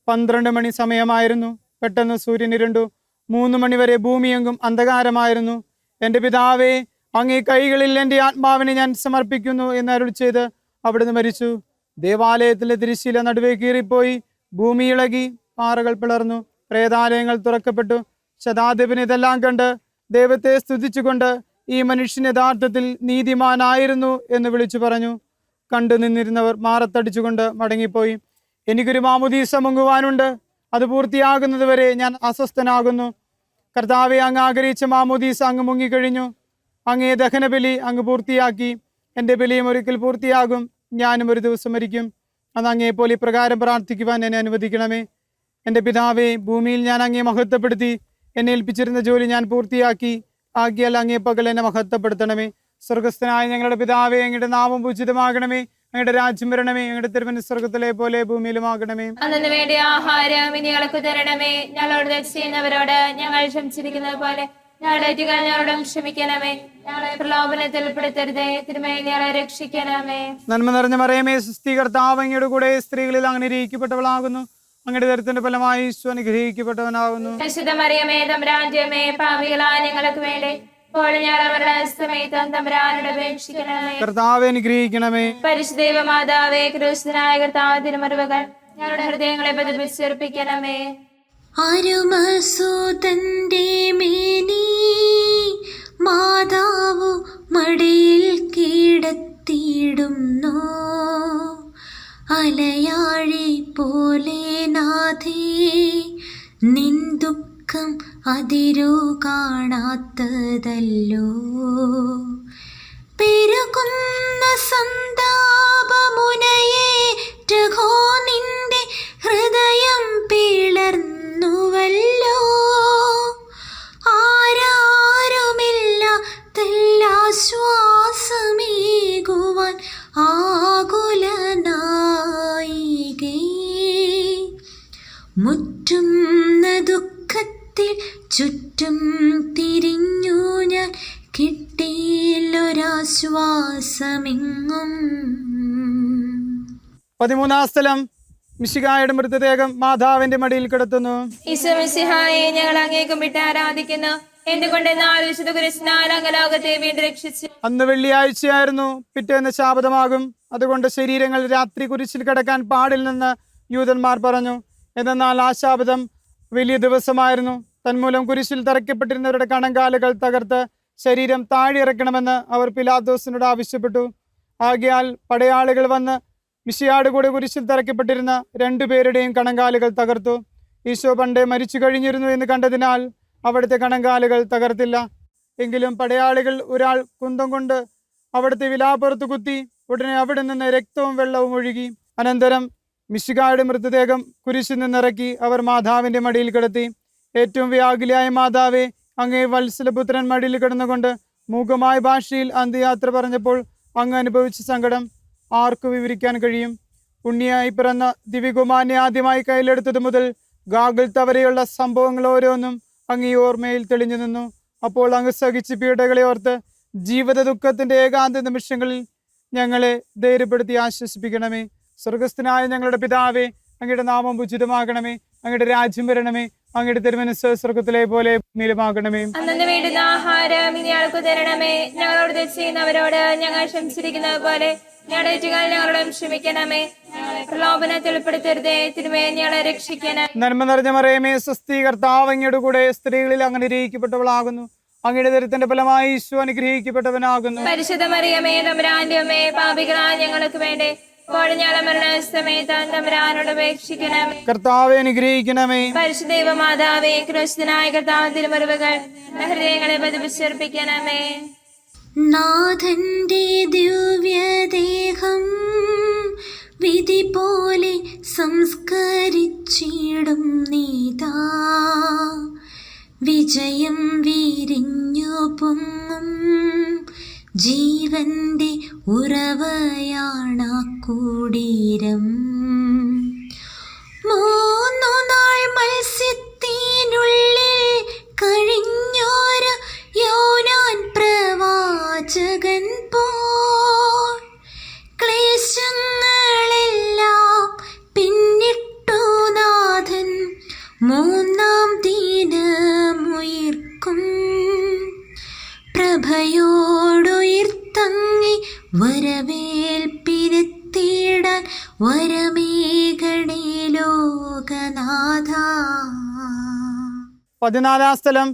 12 മണി സമയമായിരുന്നു. പെട്ടെന്ന് സൂര്യൻ ഇരുണ്ടു. 3 മണിവരെ ഭൂമിയെങ്കും അന്ധകാരമായിരുന്നു. എൻ്റെ പിതാവേ, അങ്ങേ കൈകളിൽ എൻ്റെ ആത്മാവിനെ ഞാൻ സമർപ്പിക്കുന്നു എന്ന് അരുൾ ചെയ്ത് അവിടുന്ന് മരിച്ചു. ദേവാലയത്തിലെ തിരശ്ശീല നടുവേ കീറിപ്പോയി. ഭൂമി ഇളകി, പാറകൾ പിളർന്നു, പ്രേതാലയങ്ങൾ തുറക്കപ്പെട്ടു. ശതാധിപൻ ഇതെല്ലാം കണ്ട് ദൈവത്തെ സ്തുതിച്ചുകൊണ്ട് ഈ മനുഷ്യൻ യഥാർത്ഥത്തിൽ നീതിമാനായിരുന്നു എന്ന് വിളിച്ചു പറഞ്ഞു. കണ്ടു നിന്നിരുന്നവർ മാറത്തടിച്ചുകൊണ്ട് മടങ്ങിപ്പോയി. എനിക്കൊരു മാമുദീസ മുങ്ങുവാനുണ്ട്. അത് പൂർത്തിയാകുന്നത് വരെ ഞാൻ അസ്വസ്ഥനാകുന്നു. കർത്താവെ, അങ്ങ് ആഗ്രഹിച്ച മാമുദീസ അങ്ങ് മുങ്ങിക്കഴിഞ്ഞു. അങ്ങേ ദഹനബലി അങ്ങ് പൂർത്തിയാക്കി. എൻ്റെ ബലിയും ഒരിക്കൽ പൂർത്തിയാകും. ഞാനും ഒരു ദിവസം മരിക്കും. അത് അങ്ങേപ്പോലെ ഇപ്രകാരം പ്രാർത്ഥിക്കുവാൻ എന്നെ അനുവദിക്കണമേ. എൻ്റെ പിതാവേ, ഭൂമിയിൽ ഞാൻ അങ്ങേ മഹത്വപ്പെടുത്തി. എന്നെ ഏൽപ്പിച്ചിരുന്ന ജോലി ഞാൻ പൂർത്തിയാക്കി. ആകിയാൽ അങ്ങേ പകൽ എന്നെ മഹത്വപ്പെടുത്തണമേ. സ്വർഗസ്ഥനായ ഞങ്ങളുടെ പിതാവേ, അങ്ങയുടെ നാമം പൂജിതമാകണമേ. അങ്ങയുടെ രാജ്യം വരണമേ. അങ്ങയുടെ തിരുമനസ് സ്വർഗത്തിലെ പോലെ ഭൂമിയിലുമാകണമേ. അന്നു വേണ്ടി ആഹാരം ഇനി ഞങ്ങൾക്ക് തരണമേ. ഞങ്ങളോട് തെറ്റ് ചെയ്യുന്നവരോട് ഞങ്ങൾ ക്ഷമിച്ചിരിക്കുന്നത് പോലെ ഞങ്ങളുടെ തെറ്റുകൾ ഞങ്ങളോടും ക്ഷമിക്കണമേ. ഞങ്ങളെ പ്രലോഭനത്തിൽ ഉൾപ്പെടുത്തരുതേ, തിരുമേനി ഞങ്ങളെ രക്ഷിക്കണമേ. നന്മ നിറഞ്ഞ മറിയമേ, സുസ്ഥി, കർത്താവ് അങ്ങയുടെ കൂടെ സ്ത്രീകളിൽ അങ്ങനെ അനുഗ്രഹിക്കപ്പെട്ടവളാകുന്നു. അങ്ങയുടെ ദരിദ്രത്തിന്റെ ഫലമായി ഈശോ അനുഗ്രഹിക്കപ്പെട്ടവനാകുന്നു. പരിശുദ്ധ മറിയമേ, തമ്പുരാന്റെ അമ്മേ, പാപികളായ ഞങ്ങൾക്ക് വേണ്ടി ഇപ്പോൾ ഞങ്ങൾ അവരുടെ സമയത്ത് തമ്പുരാനോട് അപേക്ഷിക്കണമേ. കർത്താവെ അനുഗ്രഹിക്കണമേ. പരിശുദ്ധ മാതാവേ, ക്രിസ്തുനായ കർത്താവ് തിരുമറുകൾ ഞങ്ങളുടെ ഹൃദയങ്ങളെ പതിപ്പിച്ചർപ്പിക്കണമേ. അരുമസുതന്റെ മേനി മാതാവു മടിയിൽ കിടത്തിയിടുന്നു. അലയാഴി പോലെ നാഥേ, നിൻ ദുഃഖം അതിരു കാണാത്തതല്ലോ. പെരുകുന്ന സന്താപമുനയേറ്റഹോ, നിന്റെ ഹൃദയം പിളർന്നുവല്ലോ. ആരാരുമില്ലാശ്വാസമേകുവാൻ ആകുലനായികേ. മുറ്റുന്ന ദുഃഖത്തിൽ ചുറ്റും തിരിഞ്ഞു ഞാൻ, കിട്ടിയില്ലൊരാശ്വാസമെങ്ങും. 13-ാം സ്ഥലം. മിശിഹായുടെ മൃതദേഹം മാതാവിന്റെ മടിയിൽ കിടത്തുന്നു. ഈശോ മിശിഹായെ ഞങ്ങൾ അങ്ങേ കുമ്പിട്ട് ആരാധിക്കുന്നു. എന്തുകൊണ്ടെന്നാൽ വിശുദ്ധ കുരിശിനാൽ അങ്ങ് ലോകത്തെ വീണ്ടും രക്ഷിച്ചു. അന്ന് വെള്ളിയാഴ്ചയായിരുന്നു. പിറ്റേന്ന് ശാബതമാകും. അതുകൊണ്ട് ശരീരങ്ങൾ രാത്രി കുരിശിൽ കിടക്കാൻ പാടില്ലെന്ന് യൂതന്മാർ പറഞ്ഞു. എന്നാൽ ആ ശാബതം വലിയ ദിവസമായിരുന്നു. തന്മൂലം കുരിശിൽ തറയ്ക്കപ്പെട്ടിരുന്നവരുടെ കണങ്കാലുകൾ തകർത്ത് ശരീരം താഴെയിറക്കണമെന്ന് അവർ പിലാത്തോസിനോട് ആവശ്യപ്പെട്ടു. ആകയാൽ പടയാളികൾ വന്ന് മിശിഹായുടെ കൂടെ കുരിശിൽ തറയ്ക്കപ്പെട്ടിരുന്ന രണ്ടുപേരുടെയും കണങ്കാലുകൾ തകർത്തു. ഈശോ പണ്ടേ മരിച്ചു കഴിഞ്ഞിരുന്നു എന്ന് കണ്ടതിനാൽ അവിടുത്തെ കണങ്കാലുകൾ തകർത്തില്ല. എങ്കിലും പടയാളികൾ ഒരാൾ കുന്തം കൊണ്ട് അവിടുത്തെ വിലാപ്പുറത്ത് കുത്തി. ഉടനെ അവിടെ നിന്ന് രക്തവും വെള്ളവും ഒഴുകി. അനന്തരം മിശിഹായുടെ മൃതദേഹം കുരിശിൽ നിന്നിറക്കി അവർ മാതാവിന്റെ മടിയിൽ കിടത്തി. ഏറ്റവും വ്യാകുലയായ മാതാവേ, അങ്ങേ വത്സലപുത്രൻ മടിയിൽ കിടന്നുകൊണ്ട് മൂകമായ ഭാഷയിൽ അന്ത്യയാത്ര പറഞ്ഞപ്പോൾ അങ്ങ് അനുഭവിച്ച സങ്കടം ആർക്കു വിവരിക്കാൻ കഴിയും? ഉണ്ണിയായി പിറന്ന ദിവ്യകുമാരനെ ആദ്യമായി കയ്യിലെടുത്തത് മുതൽ ഗാഗുൽത്ത വരെയുള്ള സംഭവങ്ങൾ ഓരോന്നും അങ്ങ് ഈ ഓർമ്മയിൽ തെളിഞ്ഞു നിന്നു. അപ്പോൾ അങ്ങ് സഹിച്ച പീഡകളെ ഓർത്ത് ജീവിത ദുഃഖത്തിന്റെ ഏകാന്ത നിമിഷങ്ങളിൽ ഞങ്ങളെ ധൈര്യപ്പെടുത്തി ആശ്വസിപ്പിക്കണമേ. സ്വർഗസ്ഥനായ ഞങ്ങളുടെ പിതാവേ, അങ്ങയുടെ നാമം ഉചിതമാകണമേ. അങ്ങയുടെ രാജ്യം വരണമേ. അങ്ങയുടെ തിരുമനസ്സ് സ്വർഗത്തിലെ പോലെ ഭൂമിയിലുമാകണമേ. അന്നു വേണ്ടുന്ന ആഹാരം ഇനി ഞങ്ങൾക്ക് തരണമേ. ഞങ്ങളോട് തെറ്റ് ചെയ്യുന്നവരോട് ഞങ്ങൾ ക്ഷമിച്ചിരിക്കുന്നത് പോലെ ഞങ്ങളുടെ തെറ്റുകൾ ഞങ്ങളോടും ക്ഷമിക്കണമേ. പ്രലോഭനത്തിൽ ഉൾപ്പെടുത്തരുതേ, തിരുമേനി ഞങ്ങളെ രക്ഷിക്കണം. നന്മ നിറഞ്ഞ മറിയമേ, സ്വസ്തി, കർത്താവ് അങ്ങയുടെ കൂടെ സ്ത്രീകളിൽ അങ്ങ് അനുഗ്രഹിക്കപ്പെട്ടവളാകുന്നു. അങ്ങയുടെ ദരിദ്രത്തിന്റെ ഫലമായി ഈശോ അനുഗ്രഹിക്കപ്പെട്ടവനാകുന്നു. പരിശുദ്ധ മറിയമേ, തമ്പുരാന്റെ അമ്മേ, പാപികളായ ഞങ്ങൾക്ക് വേണ്ടി ഇപ്പോൾ ഞങ്ങളുടെ മരണസമയത്ത് തമ്പുരാനോട് അപേക്ഷിക്കണമേ. കർത്താവെ അനുഗ്രഹിക്കണമേ. പരിശുദ്ധ മാതാവേ, ക്രിസ്തുനായ കർത്താവ് തിരുമറുകൾ ഹൃദയങ്ങളെ പതിപ്പിച്ചർപ്പിക്കണമേ. നാഥന്റെ ദിവ്യദേഹം വിധി പോലെ സംസ്കരിച്ചിടും നീതാ. വിജയം വിരിഞ്ഞു പൊങ്ങും ജീവന്റെ ഉറവയാണ കൂടീരം. 3 നാൾ മത്സ്യത്തിനുള്ളിൽ കഴിഞ്ഞൊരു യോനാൻ പ്രവാചകൻ പോൽ ക്ലേശങ്ങളെല്ലാം പിന്നിട്ടു നാഥൻ 3-ാം ദിനമുയിർക്കും. പ്രഭയോടുയിർത്തങ്ങി വരവേൽപ്പിരുത്തിടാൻ വരമേഘടേ ലോകനാഥ. 14-ാം സ്ഥലം.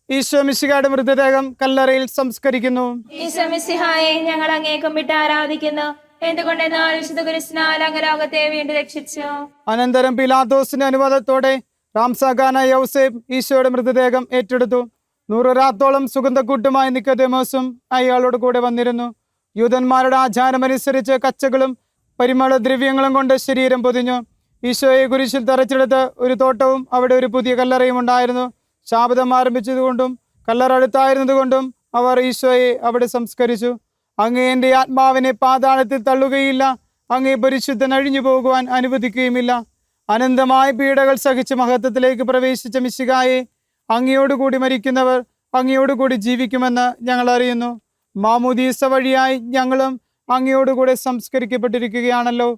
ഈശോ മിശിഹായുടെ മൃതദേഹം കല്ലറയിൽ സംസ്കരിക്കുന്നു. ഈശോ മിശിഹായെ ഞങ്ങൾ അങ്ങേ കുമ്പിട്ട് ആരാധിക്കുന്നു. എന്തുകൊണ്ടെന്നാൽ വിശുദ്ധ കുരിശിനാൽ അങ്ങ് ലോകത്തെ വീണ്ടും രക്ഷിച്ചു. അനന്തരം പിലാത്തോസിന്റെ അനുവാദത്തോടെ റാംസാഖാന യൗസേപ്പ് ഈശോയുടെ മൃതദേഹം ഏറ്റെടുത്തു. 100 രാത്തോളം സുഗന്ധക്കൂട്ടുമായി നിക്കോദേമോസും അയാളോട് കൂടെ വന്നിരുന്നു. യൂതന്മാരുടെ ആചാരമനുസരിച്ച് കച്ചകളും പരിമള ദ്രവ്യങ്ങളും കൊണ്ട് ശരീരം പൊതിഞ്ഞു. ഈശോയെ കുരിശിൽ തറച്ചെടുത്ത് ഒരു തോട്ടവും അവിടെ ഒരു പുതിയ കല്ലറയും ഉണ്ടായിരുന്നു. ശാബദം ആരംഭിച്ചതുകൊണ്ടും കല്ലറ അടുത്തായിരുന്നതുകൊണ്ടും അവർ ഈശോയെ അവിടെ സംസ്കരിച്ചു. അങ്ങേ എൻ്റെ ആത്മാവിനെ പാതാളത്തിൽ തള്ളുകയില്ല, അങ്ങേ പരിശുദ്ധൻ അഴിഞ്ഞു പോകുവാൻ അനുവദിക്കുകയുമില്ല. അനന്തമായ പീഡകൾ സഹിച്ച് മഹത്വത്തിലേക്ക് പ്രവേശിച്ച മിശിഹായെ, അങ്ങയോടുകൂടി മരിക്കുന്നവർ അങ്ങയോടുകൂടി ജീവിക്കുമെന്ന് ഞങ്ങൾ അറിയുന്നു. മാമോദീസ വഴിയായി ഞങ്ങളും അങ്ങയോടുകൂടെ സംസ്കരിക്കപ്പെട്ടിരിക്കുകയാണല്ലോ.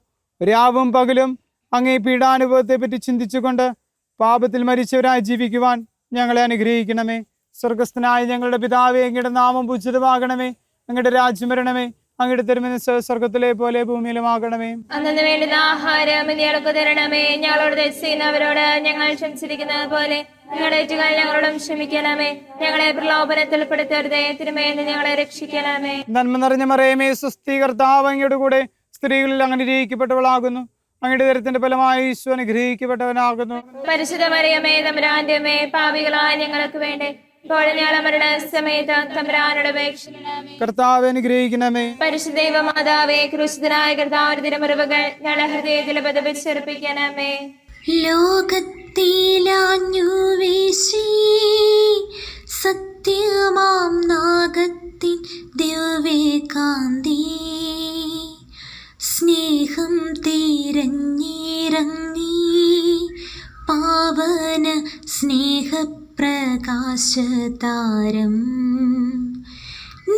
രാവും പകലും അങ്ങേ പീഡാനുഭവത്തെ പറ്റി ചിന്തിച്ചുകൊണ്ട് പാപത്തിൽ മരിച്ചവരായി ജീവിക്കുവാൻ ഞങ്ങളെ അനുഗ്രഹിക്കണമേ. സ്വർഗസ്ഥനായ ഞങ്ങളുടെ പിതാവേ, അങ്ങയുടെ നാമം പൂജിതമാകണമേ. അങ്ങയുടെ രാജ്യം വരണമേ. അങ്ങയുടെ തിരുമനസ്സ് സ്വർഗത്തിലെ പോലെ ഭൂമിയിലുമാകണമേ. അന്നു വേണ്ടുന്ന ആഹാരം ഞങ്ങൾക്ക് തരണമേ. ഞങ്ങളോട് തെറ്റ് ചെയ്യുന്നവരോട് ഞങ്ങൾ ക്ഷമിച്ചിരിക്കുന്നത് പോലെ ഞങ്ങളുടെ തെറ്റുകൾ ഞങ്ങളോടും ക്ഷമിക്കണമേ. ഞങ്ങളെ പ്രലോഭനത്തിൽ പെടുത്തരുതേ, തിരുമേന്ന് ഞങ്ങളെ രക്ഷിക്കണമേ. നന്മ നിറഞ്ഞ മറിയമേ, സ്വസ്തി, കർത്താവ് അങ്ങയുടെ കൂടെ സ്ത്രീകളിൽ അങ്ങനെ അനുഗ്രഹിക്കപ്പെട്ടവളാകുന്നു. അങ്ങയുടെ ദരത്തിന്റെ ഫലമായി ഈശോ അനുഗ്രഹിക്കപ്പെട്ടവനാകുന്നു. പരിശുദ്ധ മറിയമേ, തമ്പുരാന്റെ അമ്മേ, പാപികളായ ഞങ്ങൾക്ക് വേണ്ടി ഇപ്പോഴും ഞങ്ങളുടെ മരണസമയത്ത് തമ്പുരാനോട് അപേക്ഷിക്കണമേ. കർത്താവ് അനുഗ്രഹിക്കണമേ. പരിശുദ്ധ ദൈവമാതാവേ, ക്രൂശിതനായ കർത്താവിന്റെ തിരുമുറിവുകൾ ഞങ്ങളുടെ ഹൃദയത്തിൽ പതിപ്പിച്ചെറുപ്പിക്കണമേ. ലോകത്തിലാഞ്ഞു വീശി സത്യമാം നാഗത്തിൻ ദിവ്യകാന്തി, സ്നേഹം തിരഞ്ഞിറങ്ങി പാവന സ്നേഹപ്രകാശതാരം,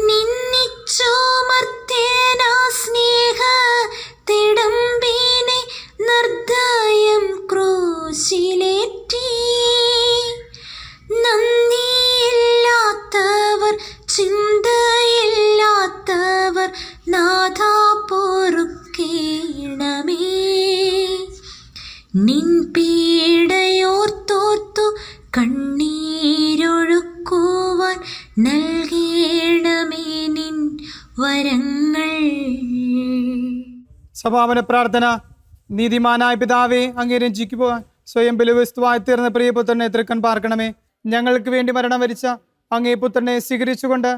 നിന്നിച്ചോമർത്തേനാ സ്നേഹ തിടമ്പിനെ നിർദ്ദയം ക്രൂശിലേറ്റി. നന്ദിയില്ലാത്തവർ, ചിന്തയില്ലാത്തവർ നാഥാ പൊറുക്കേണമേ. നിൻ പീഡയോർത്തോർത്തു കണ്ണീരൊഴുക്കുവാൻ നൽകേണമേ നിൻ വരങ്ങൾ. സമാപന പ്രാർത്ഥന. നീതിമാനായ പിതാവേ, അങ്ങേ രഞ്ജിക്കുവാൻ സ്വയം ബലിവസ്തുവായി തീർന്ന പ്രിയപുത്രനെ തൃക്കൺ പാർക്കണമേ. ഞങ്ങൾക്ക് വേണ്ടി മരണം വരിച്ച അങ്ങേ പുത്രനെ സ്വീകരിച്ചുകൊണ്ട്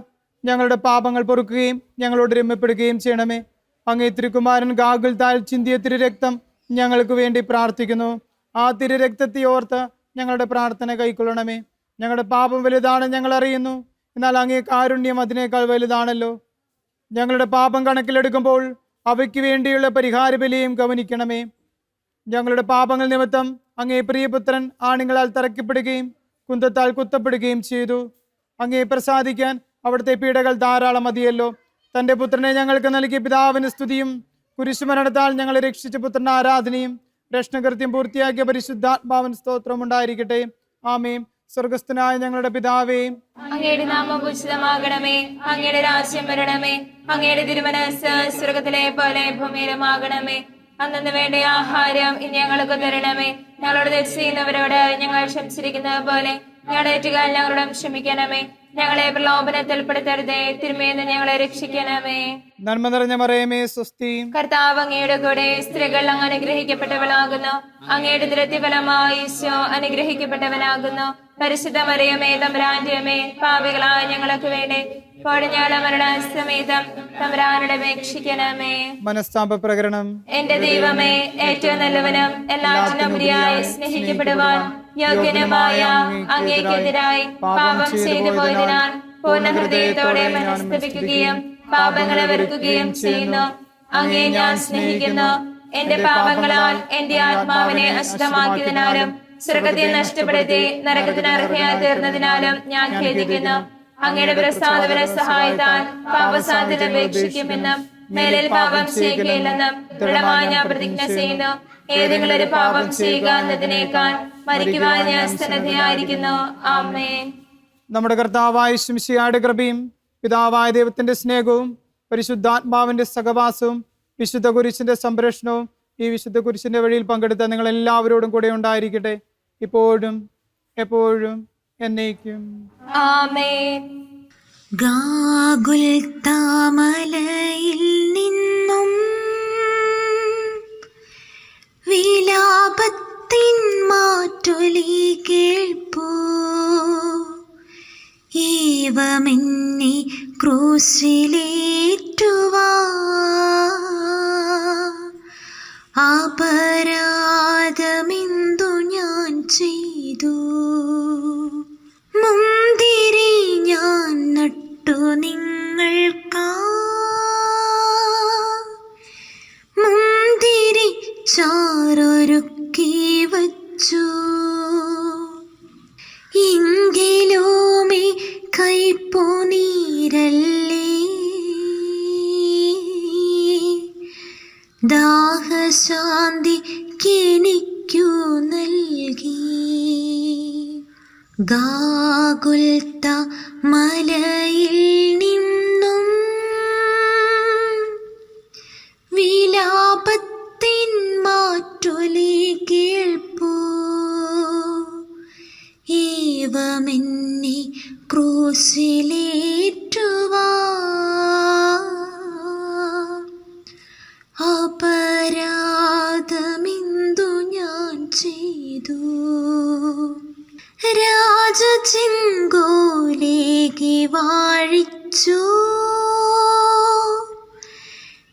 ഞങ്ങളുടെ പാപങ്ങൾ പൊറുക്കുകയും ഞങ്ങളോട് രമ്യപ്പെടുകയും ചെയ്യണമേ. അങ്ങേ തിരുക്കുമാരൻ ഗാഗുൽത്താൽ ചിന്തിയ തിരുരക്തം ഞങ്ങൾക്ക് വേണ്ടി പ്രാർത്ഥിക്കുന്നു. ആ തിരുരക്തത്തെ ഓർത്ത് ഞങ്ങളുടെ പ്രാർത്ഥന കൈക്കൊള്ളണമേ. ഞങ്ങളുടെ പാപം വലുതാണ് ഞങ്ങൾ അറിയുന്നു, എന്നാൽ അങ്ങേ കാരുണ്യം അതിനേക്കാൾ വലുതാണല്ലോ. ഞങ്ങളുടെ പാപം കണക്കിലെടുക്കുമ്പോൾ അവയ്ക്ക് വേണ്ടിയുള്ള പരിഹാര ബലിയും ഗവനിക്കണമേ. ഞങ്ങളുടെ പാപങ്ങൾ നിമിത്തം അങ്ങേ പ്രിയപുത്രൻ ആണുങ്ങളാൽ തറയ്ക്കപ്പെടുകയും കുന്തത്താൽ കുത്തപ്പെടുകയും ചെയ്തു. അങ്ങേ പ്രസാദിക്കാൻ അവിടുത്തെ പീഡകൾ ധാരാളം മതിയല്ലോ. തൻ്റെ പുത്രനെ ഞങ്ങൾക്ക് നൽകിയ പിതാവിന് സ്തുതിയും കുരിശുമരണത്താൽ ഞങ്ങളെ രക്ഷിച്ച പുത്രന് ആരാധനയും രക്ഷണകൃത്യം പൂർത്തിയാക്കിയ പരിശുദ്ധാത്മാവിന് സ്തോത്രം ഉണ്ടായിരിക്കട്ടെ. ആമേൻ. സ്വർഗസ്ഥനായ ഞങ്ങളുടെ പിതാവേ, അങ്ങയുടെ നാമം പൂജിതമാകണമേ. അങ്ങയുടെ രാജ്യം വരണമേ. അങ്ങയുടെ തിരുമനസ്സ് സ്വർഗത്തിലെ പോലെ ഭൂമിയിലുമാകണമേ. അന്നു വേണ്ട ആഹാരം ഇനി ഞങ്ങൾക്ക് തരണമേ. ഞങ്ങളോട് തെറ്റ് ചെയ്യുന്നവരോട് ഞങ്ങൾ ക്ഷമിച്ചിരിക്കുന്നത് പോലെ ഞങ്ങളുടെ തെറ്റുകൾ ഞങ്ങളോടും ക്ഷമിക്കണമേ. ഞങ്ങളെ പ്രലോഭനത്തിൽ പെടുത്തരുതേ, തിരുമേന്ന് ഞങ്ങളെ രക്ഷിക്കണമേ. നന്മ നിറഞ്ഞ മറിയമേ, സ്വസ്തി, കർത്താവ് അങ്ങയുടെ കൂടെ സ്ത്രീകൾ അങ്ങ് അനുഗ്രഹിക്കപ്പെട്ടവളാകുന്നു. അങ്ങയുടെ ഫലമായി ഈശോ അനുഗ്രഹിക്കപ്പെട്ടവനാകുന്നു. പരിശുദ്ധ മറിയമേ, തമ്പുരാന്റെ അമ്മേ, പാപികളായ ഞങ്ങൾക്ക് വേണ്ടി ഇപ്പോഴും ഞങ്ങളുടെ മരണസമയത്തും തമ്പുരാനോട് അപേക്ഷിക്കണമേ. മനസ്താപ പ്രകരണം. എന്റെ ദൈവമേ, ഏറ്റവും നല്ലവനും എല്ലാറ്റിനും പ്രിയായി സ്നേഹിക്കപ്പെടുവാൻ യോഗ്യനുമായ അങ്ങേക്കെതിരായി പാപം ചെയ്തു പോയതിനാൽ പൂർണ്ണ ഹൃദയത്തോടെ മനസ്തപിക്കുകയും പാപങ്ങളെ വെറുക്കുകയും ചെയ്യുന്നു. അങ്ങേ ഞാൻ സ്നേഹിക്കുന്നു. എന്റെ പാപങ്ങളാൽ എന്റെ ആത്മാവിനെ അശുദ്ധമാക്കിയതിനാലും സ്വർഗത്തെ നഷ്ടപ്പെടുത്തി നരകത്തിന് അർഹയായി തീർന്നതിനാലും ഞാൻ ഖേദിക്കുന്നു. അങ്ങയുടെ പ്രസാദവന സഹായത്താൽ പാപസാധ്യത ഉപേക്ഷിക്കുമെന്നും മേലിൽ പാപം ചെയ്യുകയില്ലെന്നും ദൃഢമായി ഞാൻ പ്രതിജ്ഞ ചെയ്യുന്നു. ഏതെങ്കിലും ഒരു പാപം ചെയ്യുക എന്നതിനേക്കാൾ മരിക്കുവാൻ ഞാൻ സന്നദ്ധയായിരിക്കുന്നു. ആമേൻ. നമ്മുടെ കർത്താവായ ശിംശിയായുടെ കൃപയും പിതാവായ ദൈവത്തിന്റെ സ്നേഹവും പരിശുദ്ധാത്മാവിന്റെ സഹവാസവും വിശുദ്ധ കുരിശിന്റെ സംരക്ഷണവും ഈ വിശുദ്ധ കുരിശിന്റെ വഴിയിൽ പങ്കെടുത്ത നിങ്ങൾ എല്ലാവരോടും കൂടെ ഉണ്ടായിരിക്കട്ടെ, ഇപ്പോഴും എപ്പോഴും എന്നേക്കും. ആമേൻ. ഗാഗുൽത്താമലയിൽ നിന്നും മാറ്റൊലി കേൾപ്പൂ. ഏവമെന്നെ ക്രൂശിലേറ്റുവാ. അപരാധമെന്തു ഞാൻ ചെയ്തു? മുന്തിരി ഞാൻ നട്ടു നിങ്ങൾക്കാ. മുന്തിരി ചാറൊരുക്കി വച്ചു. എങ്കിലുമേ കൈപ്പു നീരല്ലേ ദാഹശാന്തിക്കെനിക്കു നൽകി. ഗാഗുൽത്ത മലയിൽ നിന്നും വിലാപത്തിൻ മാറ്റൊലി കേൾപ്പൂ. ഏവമെന്നെ ക്രൂശിലേറ്റുവാ. അപരാധമെന്തു ഞാൻ ചെയ്തു? രാജചെങ്കോലേകി വാഴിച്ചു.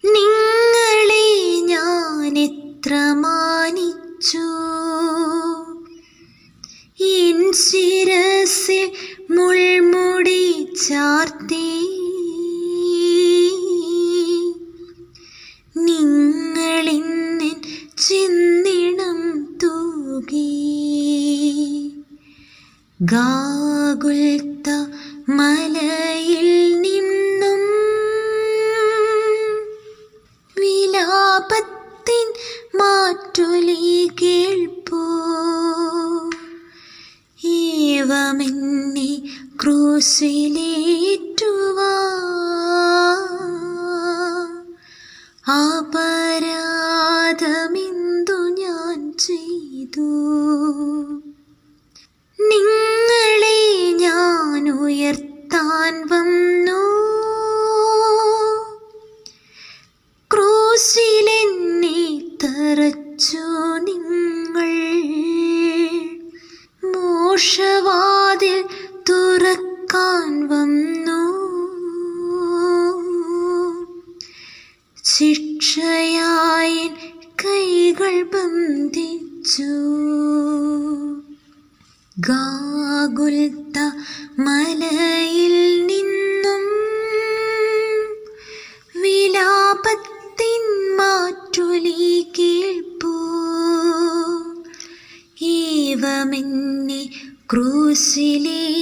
നിങ്ങളെ ഞാൻ എത്ര മാനിച്ചു. എൻ ശിരസിൽ മുൾമുടി ചാർത്തി. നിങ്ങളിന്നെൻ ചിന്നിണം തൂകി. ഗാഗുൽത്ത മലയിൽ നിന്നും വിലാപത്തിൻ മാറ്റൊലി കേൾപ്പൂ. ഏവമെന്നെ ക്രൂശിലേറ്റുവാ. അപരാധമെന്തു ഞാൻ ചെയ്തു? നിങ്ങളെ ഞാൻ ഉയർത്താൻ വന്നു. ക്രൂശിലെന്നെ തറച്ചു നിങ്ങൾ. മോക്ഷവാതിൽ തുറക്കാൻ വന്നു. ശിക്ഷയായ കൈകൾ ബന്ധിച്ചു. ഗാഗുൽത്ത മലയിൽ നിന്നും വിലാപത്തിൻ മാറ്റൊലി കേൾപ്പൂ. ഏവമെന്നെ ക്രൂശിലേ